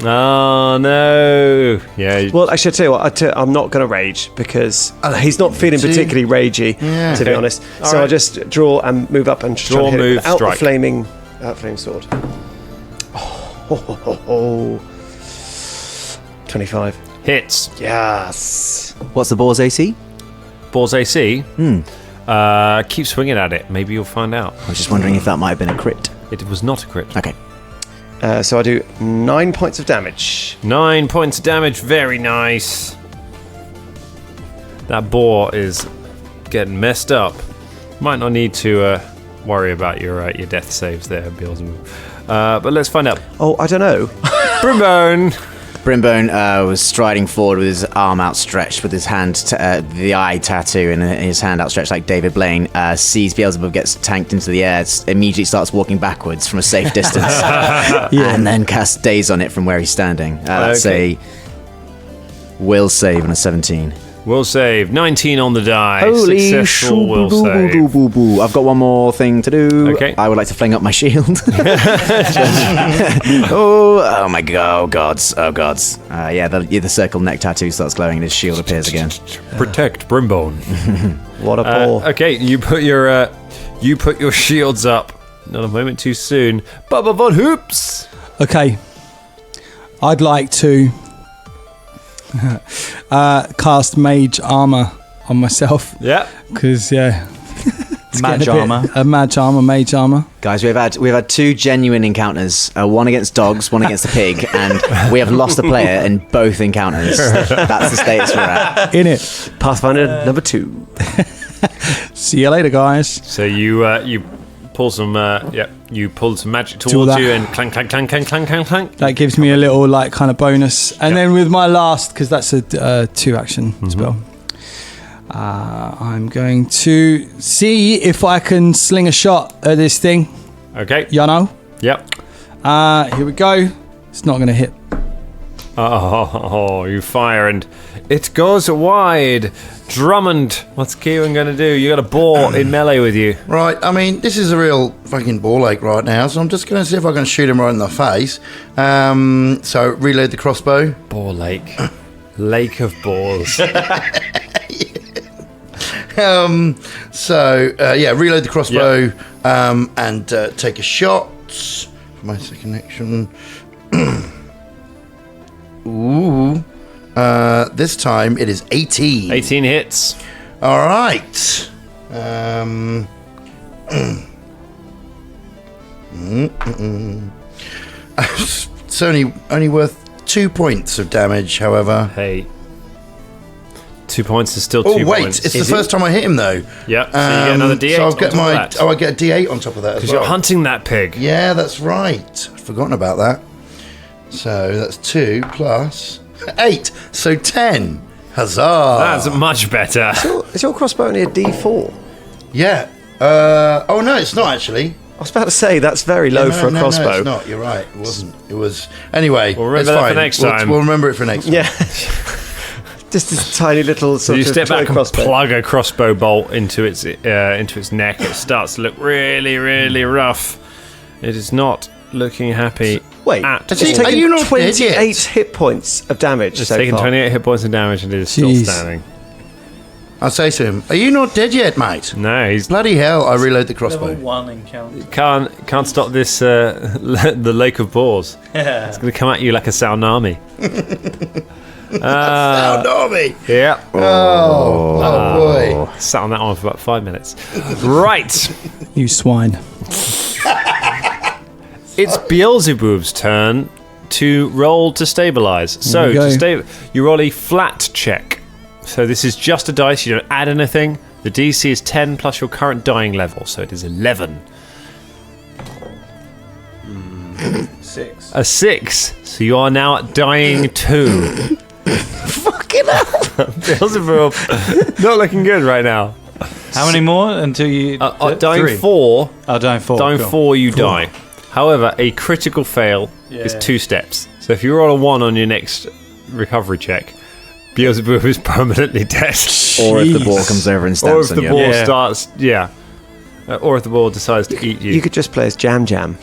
Oh no! Yeah. Well, actually, I tell you what, I'm not going to rage because he's not feeling too. particularly ragey, to be Okay. honest. All So I'll right. just draw and move up and just Draw, try and hit it move, without strike. the flaming sword. Oh. 25. Hits. Yes. What's the boar's AC? Boar's AC. Keep swinging at it. Maybe you'll find out. I was just wondering if that might have been a crit. It was not a crit. Okay. So I do 9 points of damage. 9 points of damage. Very nice. That boar is getting messed up. Might not need to worry about your death saves there, Beelzebub. But let's find out. Oh, I don't know. Brimbone. Brimbone was striding forward with his arm outstretched, with his hand, the eye tattoo in his hand outstretched like David Blaine, sees Beelzebub gets tanked into the air, immediately starts walking backwards from a safe distance, and then casts Daze on it from where he's standing. That's Okay. a will save on a 17. Will save. 19 on the die. Holy Successful will save. boo. I've got one more thing to do. Okay. I would like to fling up my shield. oh my god, gods. Yeah, the circle neck tattoo starts glowing and his shield appears again. Protect Brimbone. What a ball. Okay, you put your shields up. Not a moment too soon. Bubba Von Hoops. Okay. I'd like to cast mage armor on myself Yeah. because Mage armor. Guys, we've had 2 genuine encounters. One against dogs, one against a pig, and we have lost a player in both encounters. That's the status we're at. In it. Pathfinder number 2. See you later, guys. So you pull some you pull some magic Do towards that. you and clank clank clank clank clank clank clank. That gives me a little like kind of bonus, and then with my last, because that's a 2 action spell. I'm going to see if I can sling a shot at this thing. Okay. You know. Yep. Here we go. It's not going to hit. Oh, you fire and it goes wide. Drummond, what's Kieran going to do? You got a boar in melee with you. Right, I mean, this is a real fucking ball ache right now, so I'm just going to see if I can shoot him right in the face. So, reload the crossbow. Boar lake. Lake of boars. Reload the crossbow and take a shot for my second action. Ooh. This time it is 18. 18 hits. All right. It's only worth 2 points of damage, however. Hey. 2 points is still 2 Oh points. wait, it's the first time I hit him though. Yep. So you get another D8. So I'll get on top of that. I get a D8 on top of that as Because well. you're hunting that pig. Yeah, that's right. I'd forgotten about that. So that's 2 plus 8, so 10. Huzzah! That's much better. Is your crossbow only a D4? Yeah. Oh no, it's not actually. I was about to say that's very low for a crossbow. No, it's not. You're right. It wasn't. It was. Anyway, We'll remember it's that for fine. next time. We'll remember it for next time. Yeah. Just this tiny little So sort you of step toy back and crossbow. plug a crossbow bolt into its neck. It starts to look really, really rough. It is not looking happy. Wait, at it's Are you taken not dead yet? 28 hit points of damage It's so taken far. 28 hit points of damage and it is still Jeez. standing. I'll say to him, "Are you not dead yet, mate?" No, he's Bloody hell! I reload the crossbow. Level 1 encounter. can't stop this the lake of boars. It's going to come at you like a tsunami. Sound army. Yeah. Oh boy. Sat on that one for about 5 minutes. Right. You swine. It's Beelzebub's turn to roll to stabilize. So we go. you roll a flat check. So this is just a dice. You don't add anything. The DC is 10 plus your current dying level, so it is 11. 6. A 6. So you are now at dying 2. Fucking hell. Beelzebub, not looking good right now. How many more until you... Dying 3? 4. Oh, dying 4. Dying cool. 4, you die. However, a critical fail is 2 steps. So if you roll a 1 on your next recovery check, Beelzebub is permanently dead. Or if the boar comes over and Or if stamps on the you. ball starts, or if the ball decides to eat you. You could just play as Jam Jam.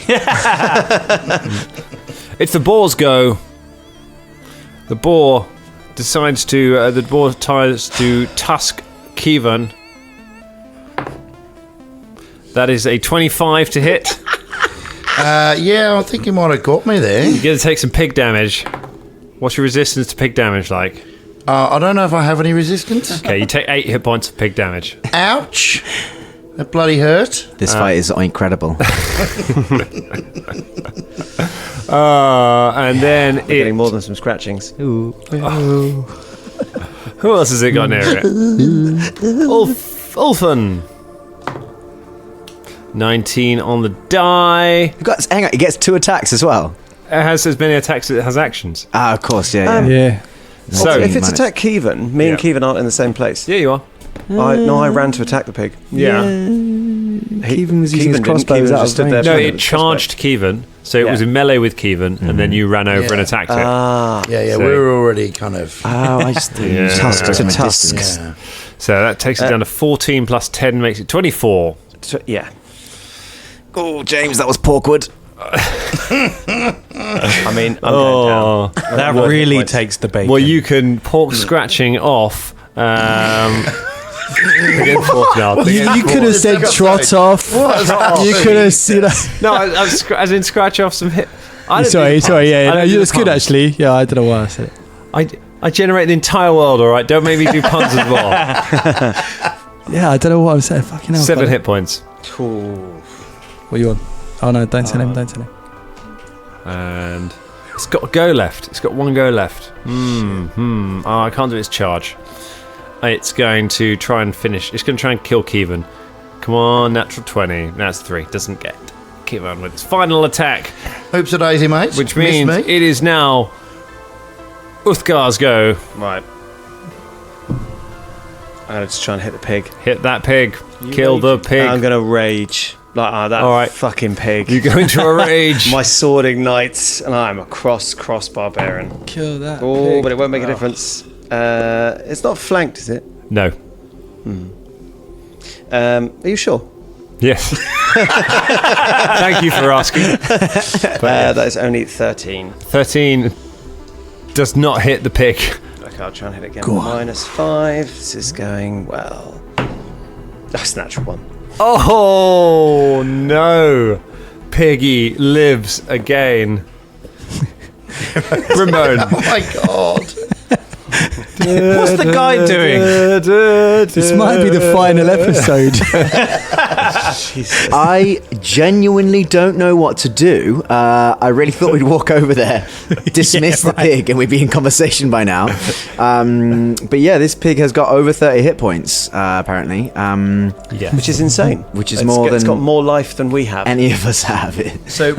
It's the boar's go. The boar decides to. The boar tries to tusk Kievan. That is a 25 to hit. Yeah, I think he might have got me there. You're going to take some pig damage. What's your resistance to pig damage like? I don't know if I have any resistance. Okay, you take 8 hit points of pig damage. Ouch! That bloody hurt. This fight is incredible. And then Getting more than some scratchings. Who else has it got near it? Ulfan. 19 on the die. Hang on, he gets 2 attacks as well. It has as many attacks as it has actions. Ah, of course, yeah. Yeah. So if it's managed. attack Kievan, me and Yeah. Kievan aren't in the same place. yeah, you are. I ran to attack the pig. Yeah. Kievan was using his Kievan crossbows didn't. Kievan out just of stood range. there. No, With it his charged Kievan, so it Yeah. was in melee with Kievan, and then you ran over and attacked it. Ah, Yeah, So- we were already kind of. Oh, I just thought Yeah. tusk To from a tusks. distance. Yeah. So that takes it down to 14 plus 10 makes it 24. yeah. Oh, James, that was awkward. I mean, I'm going down. That really takes the bacon. Well, you can pork scratching off. Again, fork now. You could have said trot off. You could have said. No, as in scratch off some hit. Sorry, yeah, no, it's good actually. actually. Yeah, I don't know why I said it. I generate the entire world, alright? Don't make me do puns as well. Yeah, I don't know what I'm saying. Fucking hell. 7 Colin. hit points. What are you on? Oh no, don't tell him, don't tell him. And it's got a go left. It's got 1 go left. Oh, I can't do its charge. It's going to try and finish. It's going to try and kill Kevin. Come on, natural 20. That's 3. Doesn't get Kevin with its final attack. Hopes a daisy, mate. Which Missed means me. it is now Uthgar's go. Right. I'm going to just try and hit the pig. Hit that pig. Kill the pig. I'm going to rage. Like, that All right. fucking pig. You go into a rage. My sword ignites, and I'm a cross barbarian. Kill that. Oh, but it won't make a difference. It's not flanked, is it? No. Are you sure? Yes. Thank you for asking. That is only 13. 13 does not hit the pig. Okay, I'll try and hit it again. -5. This is going well. That's a natural 1. Oh no! Piggy lives again. Ramon. Oh my god. What's the guy doing? This might be the final episode. I genuinely don't know what to do. I really thought we'd walk over there, dismiss the pig, and we'd be in conversation by now. But yeah, this pig has got over 30 hit points, apparently. Yeah. Which is insane. Which is It's more It's than got more life than we have. any of us have. So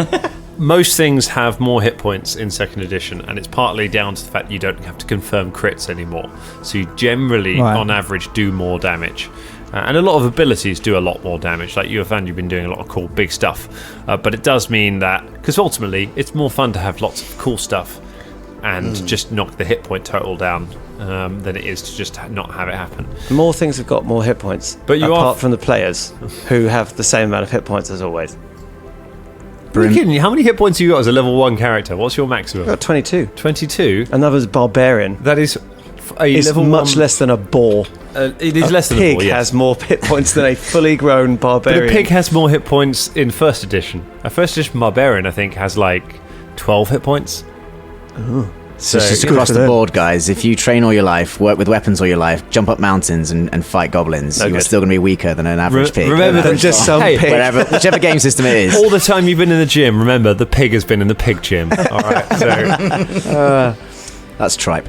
most things have more hit points in 2nd edition, and it's partly down to the fact you don't have to confirm crits anymore. So you generally, on average, do more damage. And a lot of abilities do a lot more damage. Like you have found, you've been doing a lot of cool big stuff. But it does mean that, because ultimately it's more fun to have lots of cool stuff and just knock the hit point total down than it is to just not have it happen. More things have got more hit points. But you apart are- from the players, who have the same amount of hit points as always. Are you kidding? How many hit points have you got as a level 1 character? What's your maximum? I've got 22. 22? Another's barbarian. That is a It's level much 1... less than a boar. It is less than a pig ball, yes. has more hit points than a fully grown But barbarian. a pig has more hit points in 1st edition. A 1st edition barbarian, I think, has like 12 hit points. So it's just across the board, guys. If you train all your life, work with weapons all your life, jump up mountains and fight goblins, No you're good. still going to be weaker than an average pig. Remember that just some hey, pig. Whichever game system it is. all the time you've been in the gym, remember, the pig has been in the pig gym. All right, so... That's tripe.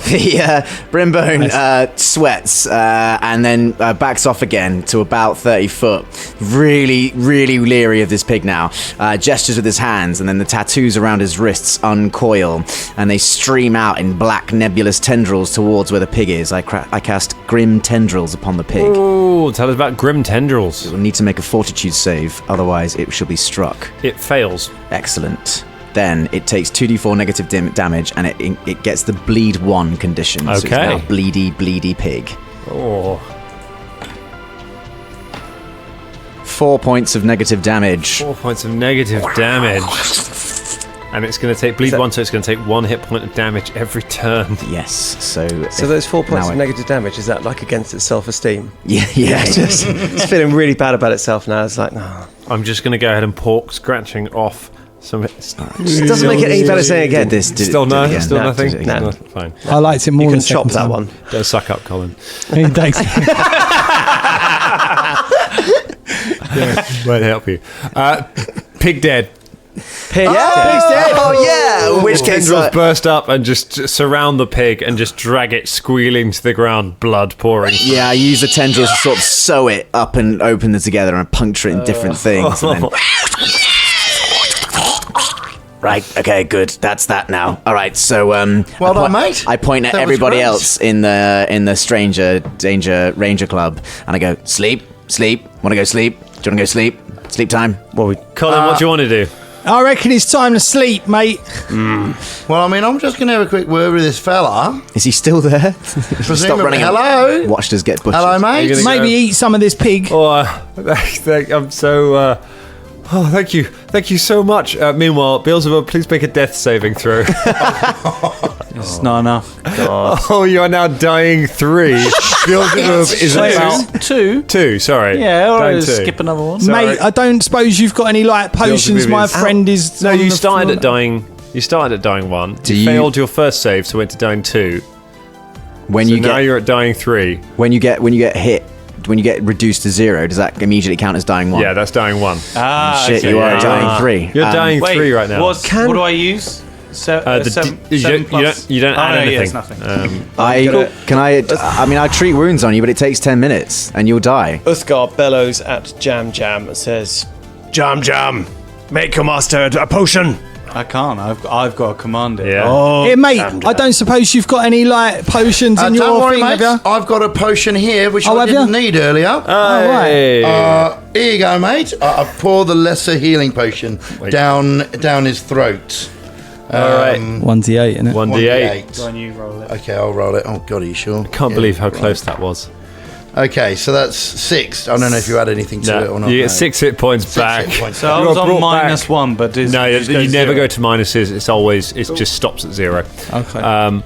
The Brimbone sweats and then backs off again to about 30 foot. Really, really leery of this pig now. Gestures with his hands, and then the tattoos around his wrists uncoil, and they stream out in black nebulous tendrils towards where the pig is. I cast Grim Tendrils upon the pig. Ooh, tell us about Grim Tendrils. It will need to make a fortitude save, otherwise it shall be struck. It fails. Excellent. Then it takes 2d4 negative damage, and it gets the bleed 1 condition. So it's Okay. now bleedy pig. Oh. 4 points of negative damage. 4 points of negative damage. And it's going to take bleed 1, so it's going to take 1 hit point of damage every turn. Yes. So those 4 points now of negative damage, is that like against its self-esteem? Yeah. It's feeling really bad about itself now. It's like, no. I'm just going to go ahead and pork scratching off some... It doesn't make it any better saying again. Still no? again. Still No, nothing? do it again. No, fine. I liked it more You than can chop second that time. one. Go suck up, Colin. Thanks. Won't help you. Pig dead. Pig. Oh yeah. In which case, Tendrils burst up and just surround the pig and just drag it squealing to the ground, blood pouring. yeah, I use the tendrils to sort of sew it up and open them together and puncture it in different things. And then... Right. Okay. Good. That's that now. All right. So, Well done, mate. I point at That was everybody great. else in the Stranger Danger Ranger Club, and I go, sleep. Want to go sleep? Do you want to go sleep? Sleep time. Colin, what do you want to do? I reckon it's time to sleep, mate. Well, I mean, I'm just going to have a quick word with this fella. Is he still there? Presumably, running and hello? Watched us get butchered. Hello, mate. gonna Maybe eat some of this pig. Oh, I'm so... thank you. Thank you so much. Meanwhile, Beelzebub, please make a death saving throw. It's not enough. Oh, you are now dying 3. Beelzebub is about... 2. 2, sorry. Yeah, Dying or 2. skip another one. Sorry. Mate, I don't suppose you've got any like potions. Beelzebub My is- friend is. No, on you the started floor. at dying... You started at dying 1. You you- failed your first save, so went to dying 2. When So you now get you're at dying 3. when you get hit, when you get reduced to 0, does that immediately count as dying 1? Yeah, that's dying 1. Shit, you are dying 3. You're dying 3 right now. What do I use? You don't add anything. Yes, nothing. I treat wounds on you, but it takes 10 minutes and you'll die. Uthgar bellows at Jam Jam and says, Jam Jam, make your master a potion. I can't. I've got a commander. Yeah. Oh, Hey, mate, Jam Jam. I don't suppose you've got any like potions in your don't worry, thing, mate. have you? I've got a potion here, which Oh, I have didn't you? need earlier. Hey. Here you go, mate. I pour the lesser healing potion down his throat. All right. 1d8, innit? 1d8. Go on, you roll it. Okay, I'll roll it. Oh, God, are you sure? Can't believe how close that was. Okay, so that's 6. I don't know if you add anything to it or not. You no. get 6 hit points back. hit points. So I You was got on brought back. -1, but No, you just goes never 0. go to minuses. It just stops at 0. Okay.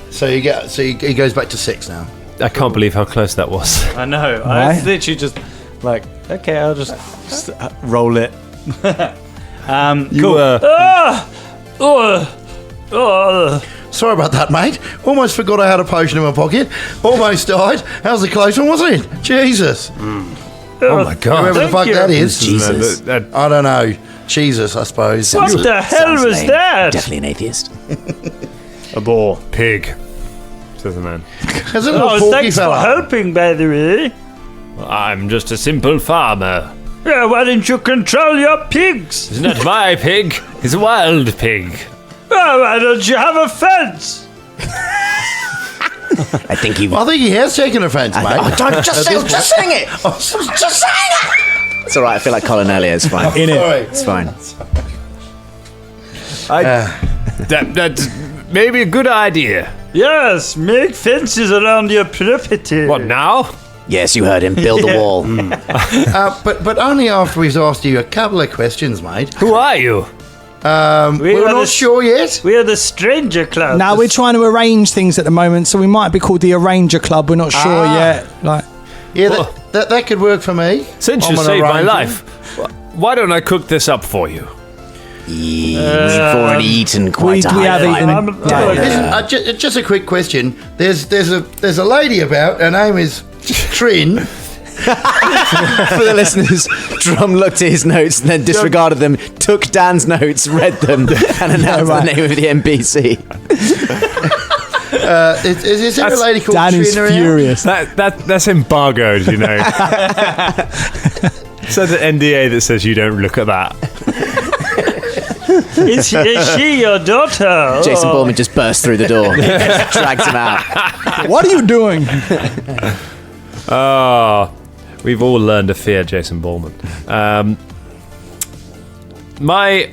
So he goes back to 6 now. I can't believe how close that was. I know. I Right. was literally just like, okay, I'll just roll it. Cool. Sorry about that, mate. Almost forgot I had a potion in my pocket. Almost died. That was a close one, wasn't it? Jesus. Oh my god. Whoever the fuck that is. Jesus. I don't know. Jesus, I suppose. What the hell Sounds was lame. that? Definitely an atheist. A boar. Pig, says the man. There's a little Oh, porky thanks for fella. helping, by the way. I'm just a simple farmer. Yeah, why didn't you control your pigs? It's not my pig. It's a wild pig. Oh, why don't you have a fence? I think he. I think he has taken offence, mate. Just saying it. It's all right. I feel like Colin earlier. It's fine. Sorry. It's fine. That's maybe a good idea. Yes, make fences around your property. What now? Yes, you heard him. Build the wall. But only after we've asked you a couple of questions, mate. Who are you? We're are not the- sure yet. We are the Stranger Club. Now we're trying to arrange things at the moment, so we might be called the Arranger Club. We're not sure yet. Like, Yeah, that could work for me. Since I'm you an saved my arranger. life, why don't I cook this up for you? We've already eaten quite a we high have five. eaten. Just a quick question. There's a lady about. Her name is Trin. For the listeners, Drum looked at his notes and then disregarded them, took Dan's notes, read them, and announced the name of the NPC. Is there a lady called Dan Trin is around? furious. That's embargoed, you know. So the NDA that says you don't look at that. Is she your daughter? Jason Bulmahn just burst through the door, dragged him out. What are you doing? Oh, we've all learned to fear Jason Bulmahn. My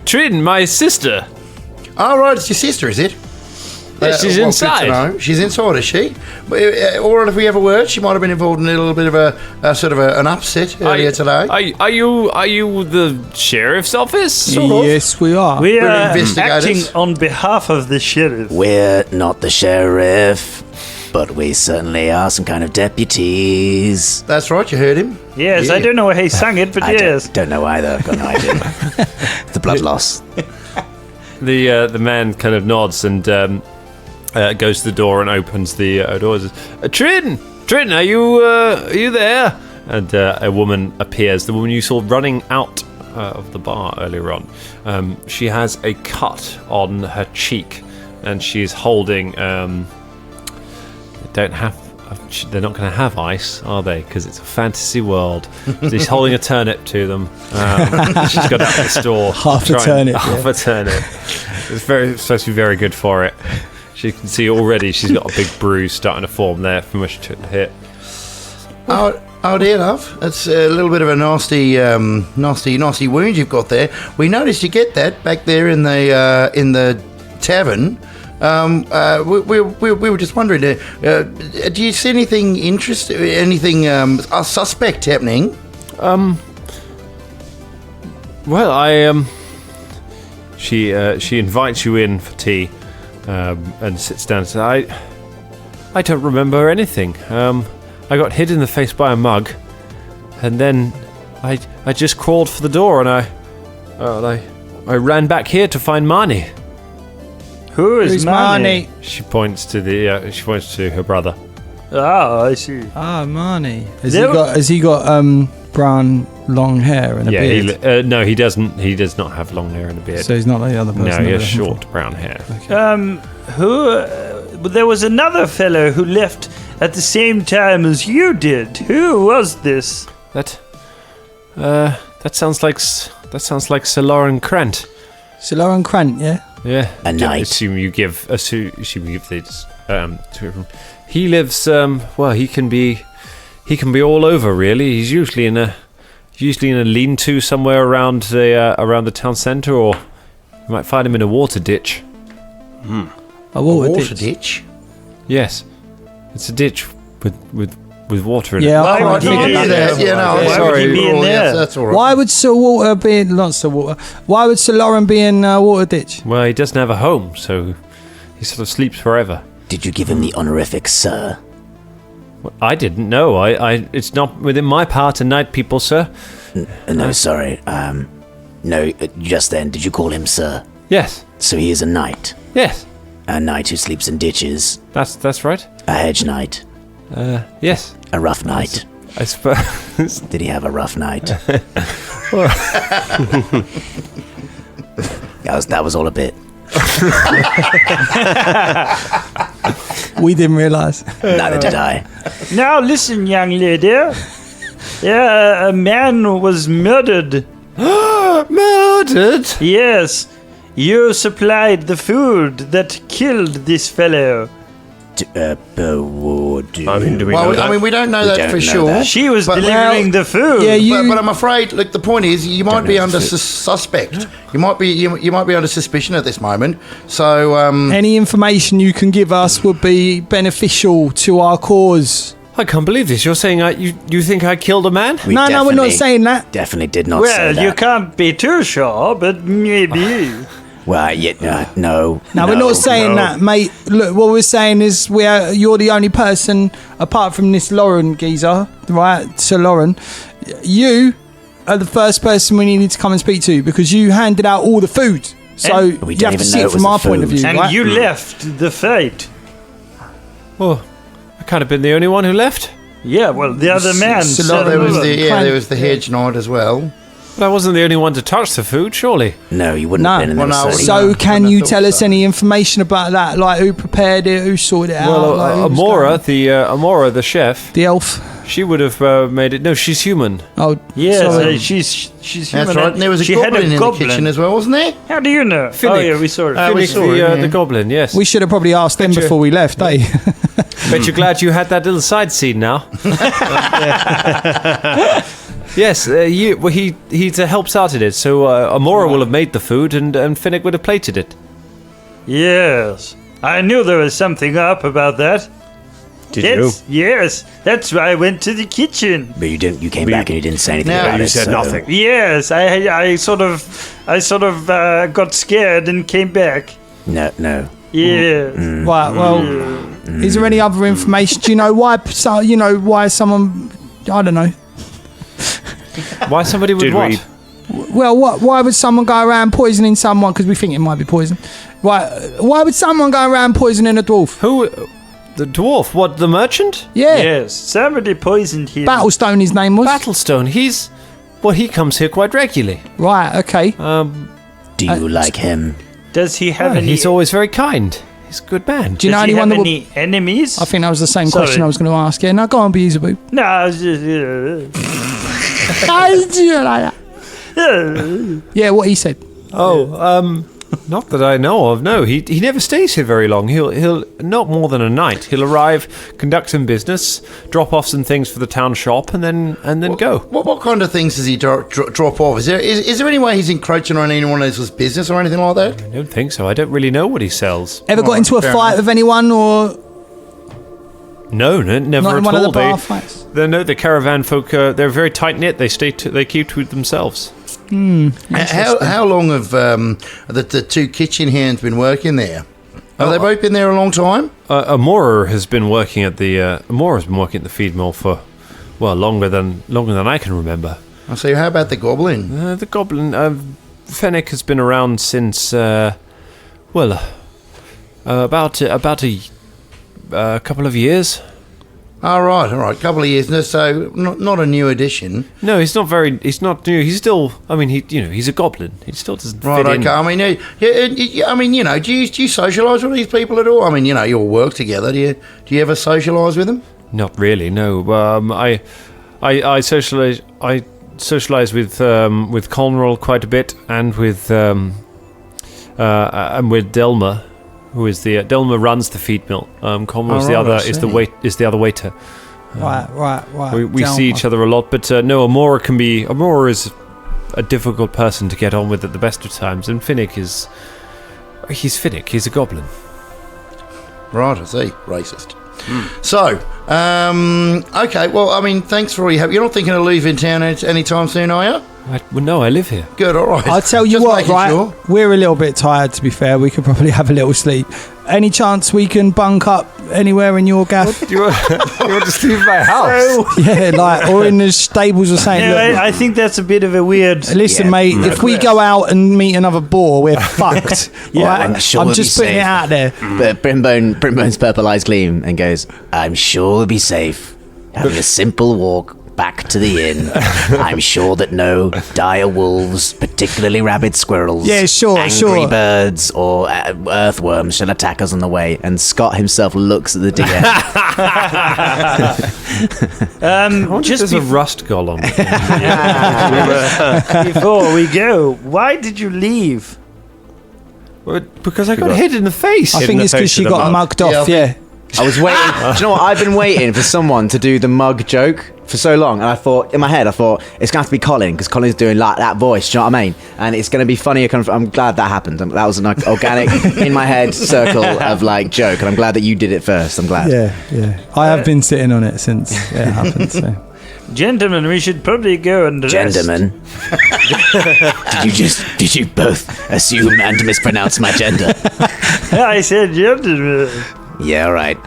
Trin, my sister. Oh, right, it's your sister, is it? Yeah, she's good to inside. know. She's inside, is she? Or if we have a word, she might have been involved in a little bit of a sort of an upset earlier today. Are you the sheriff's office? Sort of? Yes, we are. We We're are investigators. acting on behalf of the sheriff. We're not the sheriff, but we certainly are some kind of deputies. That's right, you heard him. Yes, Yeah. I don't know where he sang it, but I yes. don't know either. I've got no idea. The blood loss. The man kind of nods and goes to the door and opens the door. And says, Trin, are you there? And a woman appears. The woman you saw running out of the bar earlier on. She has a cut on her cheek, and she's holding. They're not going to have ice, are they? Because it's a fantasy world. So she's holding a turnip to them. She's got it at the store. Half a turnip, Half a turnip. It's supposed to be very good for it. She can see already she's got a big bruise starting to form there from where she took the hit. Oh dear, love. That's a little bit of a nasty wound you've got there. We noticed you get that back there in the tavern. We were just wondering, do you see anything interesting, anything suspect happening? Well, she invites you in for tea, and sits down and says, I don't remember anything. I got hit in the face by a mug, and then I just crawled for the door, and I ran back here to find Marnie. Who is Marnie? She points to her brother. Oh, I see. Ah, Marnie. Has he got brown long hair and a beard? No, he doesn't. He does not have long hair and a beard. So he's not like the other person. No, he that has we're looking short brown hair. There was another fellow who left at the same time as you did. Who was this? That sounds like Sir Lauren Krant. for. So Lauren Krant, yeah? Yeah. A knight. Assume you give this to him. He lives. He can be all over. Really, he's usually in a lean-to somewhere around the town centre, or you might find him in a water ditch. A water ditch. ditch. Yes, it's a ditch with water in Yeah, it. I Why can't would he figure be that there? out. Yeah, no, Why sorry. would he be in there? Yes, that's all right. Why would Sir Walter be not Sir Walter? Why would Sir Lauren be in water ditch? Well, he doesn't have a home, so he sort of sleeps wherever. Did you give him the honorific sir? I didn't know. It's not within my power to knight people, sir. No, sorry. No, just then, did you call him sir? Yes, So he is a knight. yes, A knight who sleeps in ditches. that's right. A hedge knight. Yes, A rough knight. I suppose. Did he have a rough night? that was all a bit. We didn't realise. Neither did I. Now listen, young lady. Yeah, a man was murdered. Murdered? Yes, you supplied the food that killed this fellow. I mean, do we know Well, that? I mean, we don't know We that don't for know sure. that. She was But- delivering the food. Yeah, you. But I'm afraid, look, the point is, you might be under suspect. You might be under suspicion at this moment. So, Any information you can give us would be beneficial to our cause. I can't believe this. You're saying you think I killed a man? We No, we're not definitely- saying that. Definitely did not say Well, that. you can't be too sure, but maybe. Well, no. No, we're not saying that, mate. Look, what we're saying is you're the only person, apart from this Lauren geezer, right, Sir Lauren, you are the first person we needed to come and speak to because you handed out all the food. So We you don't have to even see know it it from was our the point of food. view, And right? you left the fight. Well, I can't have been the only one who left. Yeah, well, the other man. So said there was another. there was the hedge knight as well. But I wasn't the only one to touch the food, surely. No, you wouldn't No. have been in the Well, no, vicinity. So can I you thought tell us so. any information about that, like who prepared it, who sorted it out? Well, like, who's Amora, the chef, the elf. she would have made it. No, she's human. Oh, Yes, sorry. she's human. That's right. And there was a she had goblin in goblin. the kitchen as well, wasn't there? How do you know? Finnick. Oh, yeah, we saw it. we Finnick, saw it, yeah. the goblin. Yes. We should have probably asked them before we left, eh? Bet you're glad you had that little side scene now. Yes, he helps out in it. So Amora will have made the food, and Finnick would have plated it. Yes. I knew there was something up about that. Did Yes, that's why I went to the kitchen. But you didn't. You came back and you didn't say anything No, about you it. said so- nothing. Yes, I sort of got scared and came back. No. Yeah. Right. Well, is there any other information? Do you know why? So, why someone? I don't know. Why somebody would Did what? we- Well, why would someone go around poisoning someone? Because we think it might be poison. Right. Why would someone go around poisoning a dwarf? Who? The dwarf? What? The merchant? Yeah. Yes, somebody poisoned him. Battlestone, his name was. Battlestone. He comes here quite regularly. Right. Okay. Do you like him? Does he have any? He's always very kind. He's a good man. Do you know does he anyone have that would? any enemies? I think that was the same Sorry. question I was going to ask. Yeah. Now go on, Beelzebub. No, I was just. Yeah. What he said. Not that I know of. No, he never stays here very long. He'll not more than a night. He'll arrive, conduct some business, drop off some things for the town shop, and then go. What kind of things does he drop off? Is there any way he's encroaching on anyone else's business or anything like that? I don't think so. I don't really know what he sells. Ever got into a fair fight enough. with anyone or No, never not in at one of the all. bar fights? The caravan folk. They're very tight knit. They keep to themselves. How long have the two kitchen hands been working there? Have they both been there a long time? Amora has been working at the feed mill for longer than I can remember. I say, how about the goblin? The goblin Fennec has been around since About a couple of years. All right. Couple of years. So not a new addition. No, he's not new. He's still. I mean, he's a goblin. He still doesn't Right. fit in. Okay. I mean, do you socialise with these people at all? I mean, you all work together. Do you ever socialise with them? Not really. No. I socialise. I socialise with Conroll quite a bit, and with Delma, who is the Delma runs the feed mill. Conroll's is the other waiter. Right. We see each other a lot, but no, Amora is a difficult person to get on with at the best of times, and Finnick is. He's Finnick. He's a goblin. Right, I see. Racist. So, okay. Well, I mean, thanks for all your help. You're not thinking of leaving town anytime soon, are you? No, I live here. Good, all right. I'll tell you Just what, making right? sure. We're a little bit tired, to be fair. We could probably have a little sleep. Any chance we can bunk up anywhere in your gaff? Do you want to sleep in my house? Yeah, or in the stables or something. Yeah, Look, I think that's a bit of a weird. listen, mate, if we go out and meet another boar, we're fucked. Yeah, right? I'm sure I'm we'll just be putting it safe. out there. But Brimbone's purple eyes gleam and goes, I'm sure we'll be safe. Having a simple walk back to the inn. I'm sure that no dire wolves, particularly rabid squirrels, angry birds, or earthworms shall attack us on the way. And Scott himself looks at the deer. Just a rust golem. Before we go, why did you leave? Because I got hit in the face. I think it's because she got mugged off, yeah. I was waiting. Do you know what? I've been waiting for someone to do the mug joke for so long, and I thought, in my head, it's going to have to be Colin, because Colin's doing like that voice. Do you know what I mean? And it's going to be funny. I'm glad that happened. That was an organic in my head circle of like joke, and I'm glad that you did it first. I'm glad. Yeah. I have been sitting on it since it happened. So. Gentlemen, we should probably go and rest. Gentlemen. Did you both assume and mispronounce my gender? I said gentlemen. Yeah, all right.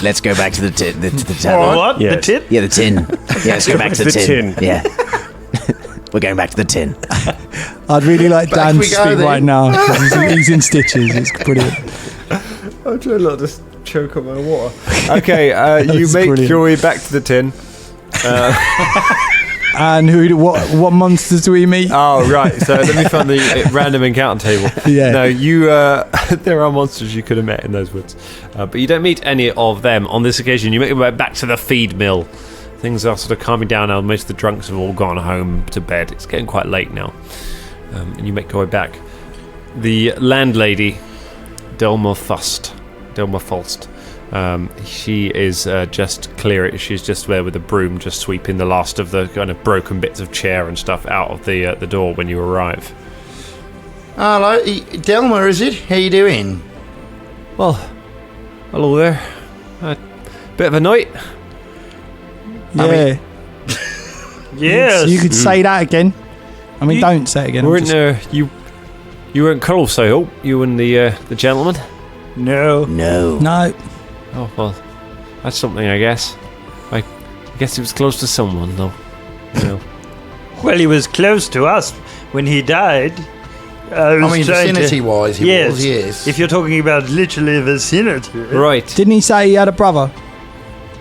Let's go back to the tavern. Or what? Yes. The tit? Yeah, the tin. Yeah, let's go back to the tin. tin. Yeah. We're going back to the tin. I'd really like Back Dan we to go speak then. right now. He's in stitches. It's brilliant. I'm trying not to choke on my water. Okay, you That's make brilliant. your way back to the tin. And what monsters do we meet? Oh, right. So let me find the random encounter table. Yeah. No, there are monsters you could have met in those woods. But you don't meet any of them on this occasion. You make your way back to the feed mill. Things are sort of calming down now. Most of the drunks have all gone home to bed. It's getting quite late now. And you make your way back. The landlady, Delma Falst. She is just clear. She's just there with a broom, just sweeping the last of the kind of broken bits of chair and stuff out of the door when you arrive. Hello, Delma, is it? How you doing? Well, hello there. Bit of a night. Yeah. Yes. You could say that again. I mean, don't say it again. You weren't close, I hope. You and the gentleman. No. No. No. Oh well, that's something, I guess. I guess he was close to someone, though. You know. Well, he was close to us when he died. I mean, vicinity-wise, he was, yes. If you're talking about literally vicinity. Right. Didn't he say he had a brother?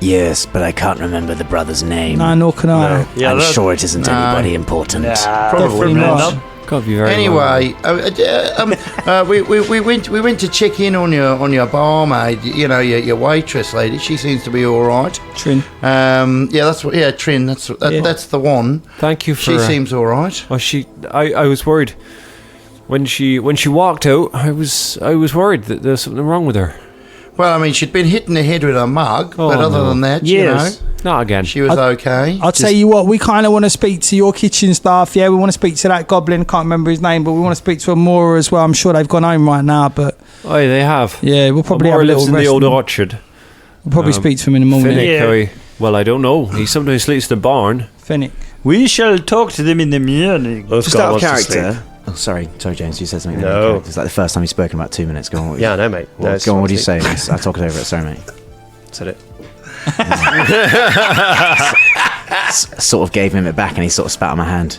Yes, but I can't remember the brother's name. No, nor can I. Yeah, I'm sure it isn't anybody important. Definitely not. Can't be very Anyway, we went to check in on your barmaid. You know, your waitress lady. She seems to be all right. Trin. Trin. That's the one. Thank you for. She seems all right. Oh, I was worried when she walked out. I was worried that there's something wrong with her. Well, I mean, she'd been hit in the head with a mug, but other than that, Yes. Not again. she was okay. I'll tell you what, we kind of want to speak to your kitchen staff. Yeah, we want to speak to that goblin. Can't remember his name, but we want to speak to Amora as well. I'm sure they've gone home right now, but Oh, they have. yeah, we'll probably Amora have a lives little in the rest old and- orchard. We'll probably speak to him in the morning. Finnick, well, I don't know. He sometimes sleeps in the barn. Finnick. We shall talk to them in the morning. Just out of character. Oh, sorry, James. You said something. No. It's like the first time you've spoken in about 2 minutes. Go on. Yeah, I know, mate. No, Go on. What do you say? I'll talk it over it. Sorry, mate. Said it. sort of gave him it back, and he sort of spat on my hand.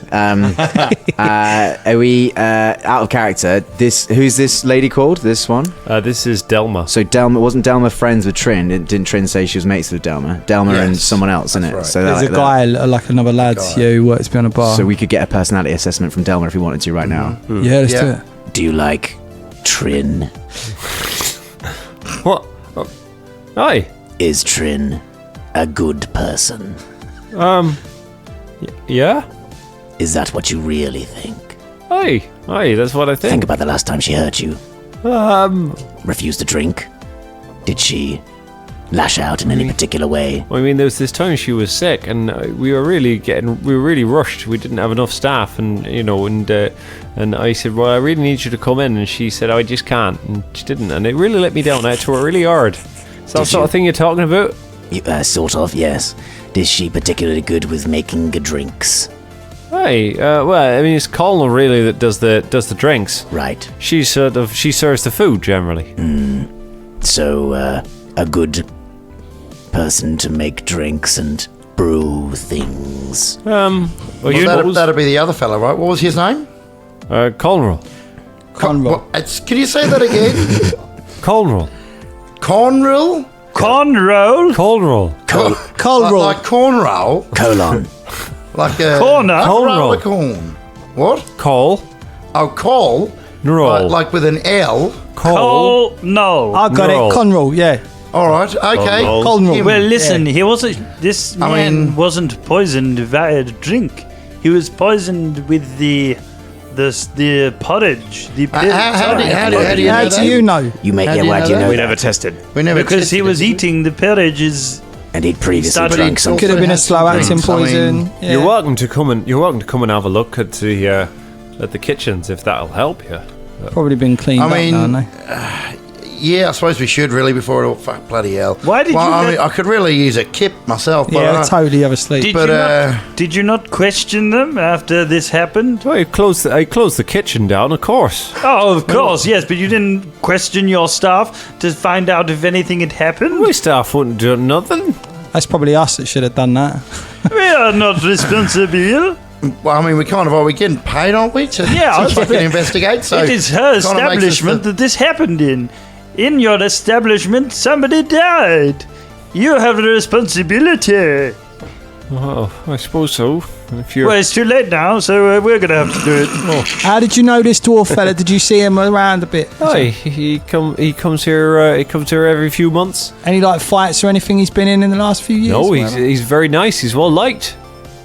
Are we out of character? Who's this lady called? This one? This is Delma. So wasn't Delma friends with Trin? Didn't Trin say she was mates with Delma? Delma and someone else, isn't it? right. So There's like a guy, like another lad here who works behind a bar. So we could get a personality assessment from Delma if we wanted to right now. Yeah, let's do it. Do you like Trin? What? Aye. Is Trin a good person? Yeah? Is that what you really think? Aye, that's what I Think think. about the last time she hurt you. Refused to drink? Did she lash out in any particular way? I mean, there was this time she was sick, and we were really rushed. We didn't have enough staff, and and I said, well, I really need you to come in, and she said, I just can't, and she didn't, and it really let me down. I had to work really hard. Is that the sort of thing you're talking about? Sort of, yes. Is she particularly good with making drinks? Aye, well, I mean, it's Colonel really that does the drinks. Right. She serves the food generally. So, a good person to make drinks and brew things. Well, that'd be the other fella, right? What was his name? Colonel. Can you say that again? Colonel. Cornroll? Conroll. Colonel. Colroll. Like cornroll? Colon. Like a... Corner. Roll of corn. What? Col. Oh, col? Roll. Like with an L? Col. No. I got Roll. it. Conroll, yeah. All right, okay. Conroll. Well, listen. He wasn't. This man wasn't poisoned via drink. He was poisoned with the porridge. The How do you know How that? do you know? You make How do yeah, you why know do you that? know We that? never tested. We never because he tested was it. eating the porridges. And he'd previously Started drunk eating some. Could have been a slow acting drinks, I poison. mean, Yeah. You're welcome to come and have a look at the kitchens if that'll help you. Probably been cleaned I mean, up now, haven't Yeah, I suppose we should really before it all... Fuck, bloody hell. Why did you I let- mean, I could really use a kip myself, they? but... Yeah, totally have a sleep. Did you not question them after this happened? Well, I closed the kitchen down, of course. Oh, of course, yes, but you didn't question your staff to find out if anything had happened? My staff wouldn't do nothing. That's probably us that should have done that. We are not responsible. Well, I mean, we kind of are we getting paid, aren't we, to fucking investigate? So It is her kinda makes us establishment that this happened in. In your establishment, somebody died. You have the responsibility. Oh, I suppose so. If you're Well, it's too late now, so we're going to have to do it. How did you know this dwarf fella? Did you see him around a bit? Aye, he comes here. He comes here every few months. Any like fights or anything he's been in the last few years? No, Whatever? he's very nice. He's well liked.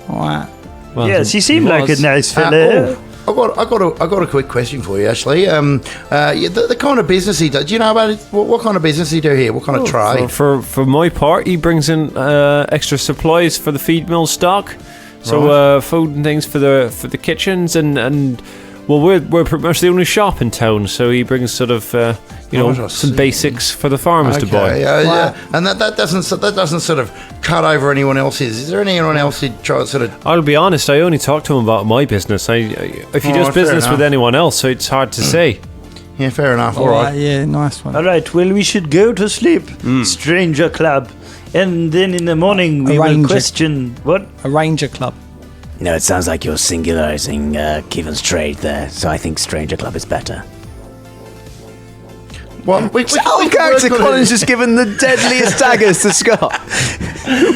All right. Well, Yes, he seemed like a was. nice fella. I got a quick question for you, actually. The kind of business he does. Do you know about it? What kind of business he do here? What kind of trade? For my part, he brings in extra supplies for the feed mill stock, so food and things for the kitchens and well, we're pretty much the only shop in town, so he brings sort of some basics for the farmers to buy. Yeah, and that doesn't sort of cut over anyone else's. Is there anyone else who'd try to sort of? I'll be honest, I only talk to him about my business. If he does fair business with enough. anyone else, so it's hard to say. Yeah, fair enough. All right. Yeah, nice one. All right, well, we should go to sleep, Stranger Club. And then in the morning, we will Arrange it. question... What? A ranger club. No, it sounds like you're singularizing Keevan's trade there, so I think Stranger Club is better. Well, we Out character, Colin's just given the deadliest daggers to Scott.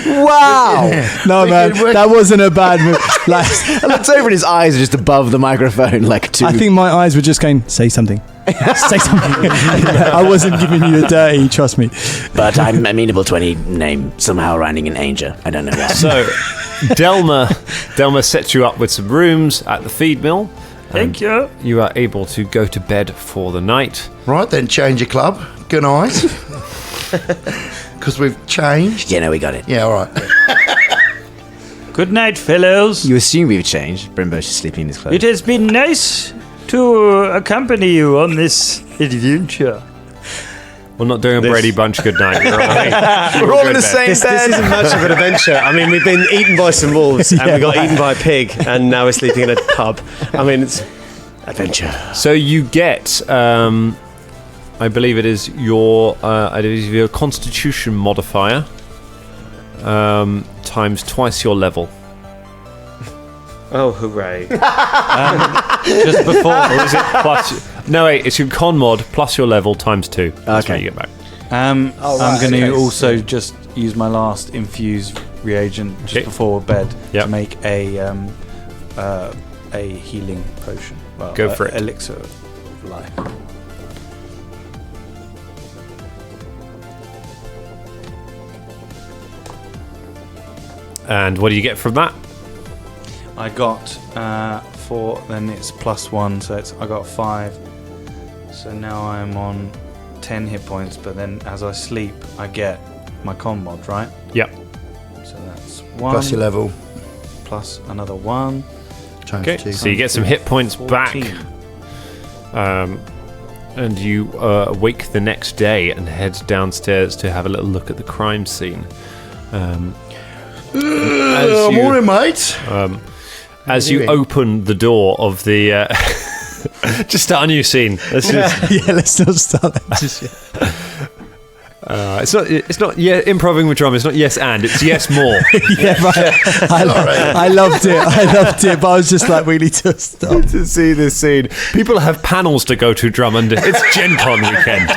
Wow! No, man, that wasn't a bad move. Like, I looked over and his eyes are just above the microphone, like two. I think my eyes were just going, say something. Say something. I wasn't giving you a dirty, trust me. But I'm amenable to any name somehow rhyming in Anger. I don't know why. So, Delma sets you up with some rooms at the feed mill. Thank you. You are able to go to bed for the night. Right then, change your club. Good night. Because we've changed. Yeah, no, we got it. Yeah, all right. Good night, fellows. You assume we've changed. Brimbo's just sleeping in his clothes. It has been nice to accompany you on this adventure. We're not doing a Brady Bunch good night. We're all right. We're all in the same This bed. isn't much of an adventure. I mean, we've been eaten by some wolves, and we got eaten by a pig, and now we're sleeping in a pub. I mean, it's adventure. So you get, I believe it is your Constitution modifier times twice your level. Oh, hooray. Just before. Or is it plus? No, wait. It's your con mod plus your level times 2. That's Okay. what you get back. I'm going okay. to also just use my last infuse reagent just Okay. before bed Yep. to make a healing potion. Well, Go for it. Elixir of life. And what do you get from that? I got 4, then it's +1, so I got 5. So now I'm on 10 hit points, but then as I sleep, I get my con mod, right? Yep. So that's 1 Plus your level plus another 1. times Okay. 2. So you get some hit points 14. back. And you awake the next day and head downstairs to have a little look at the crime scene. Morning, mate. As you open the door of the... just start a new scene. Let's just, Yeah, let's not start that just yet. it's not improving with drama. It's not yes and, it's yes more. Yeah, right. I loved it, but I was just like, we need to stop. To see this scene. People have panels to go to, Drummond. It's Gen Con weekend.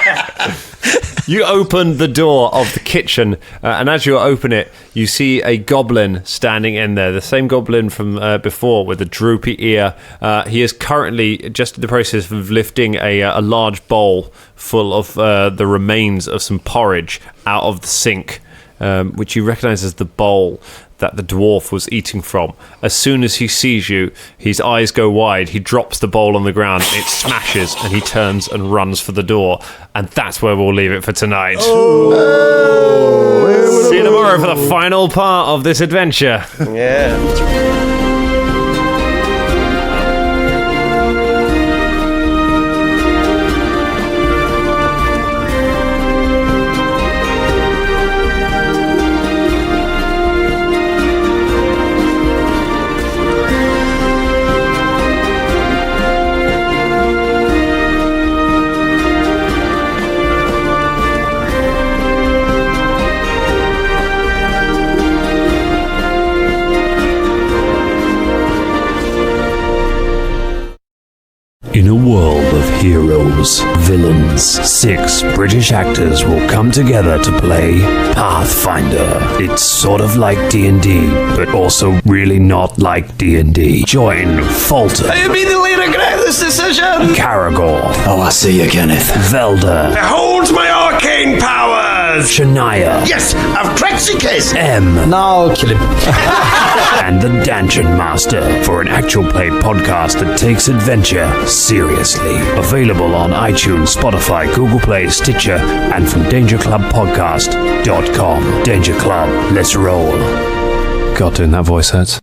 You open the door of the kitchen, and as you open it, you see a goblin standing in there. The same goblin from before with a droopy ear. He is currently just in the process of lifting a large bowl full of the remains of some porridge out of the sink, which you recognise as the bowl that the dwarf was eating from. As soon as he sees you, his eyes go wide, he drops the bowl on the ground, it smashes, and he turns and runs for the door. And that's where we'll leave it for tonight. See you tomorrow for the final part of this adventure. Yeah. In a world of heroes, villains, 6 British actors will come together to play Pathfinder. It's sort of like D&D, but also really not like D&D. Join Falter. I immediately regret this decision. Caragor. Oh, I see you, Kenneth. Velda. Behold my arcane powers! Shania. Yes, I've cracked the case. M. No, kill him. And the Dungeon Master for an actual play podcast that takes adventure seriously. Available on iTunes, Spotify, Google Play, Stitcher, and from DangerClubPodcast.com. Danger Club, let's roll. God, doing that voice hurts.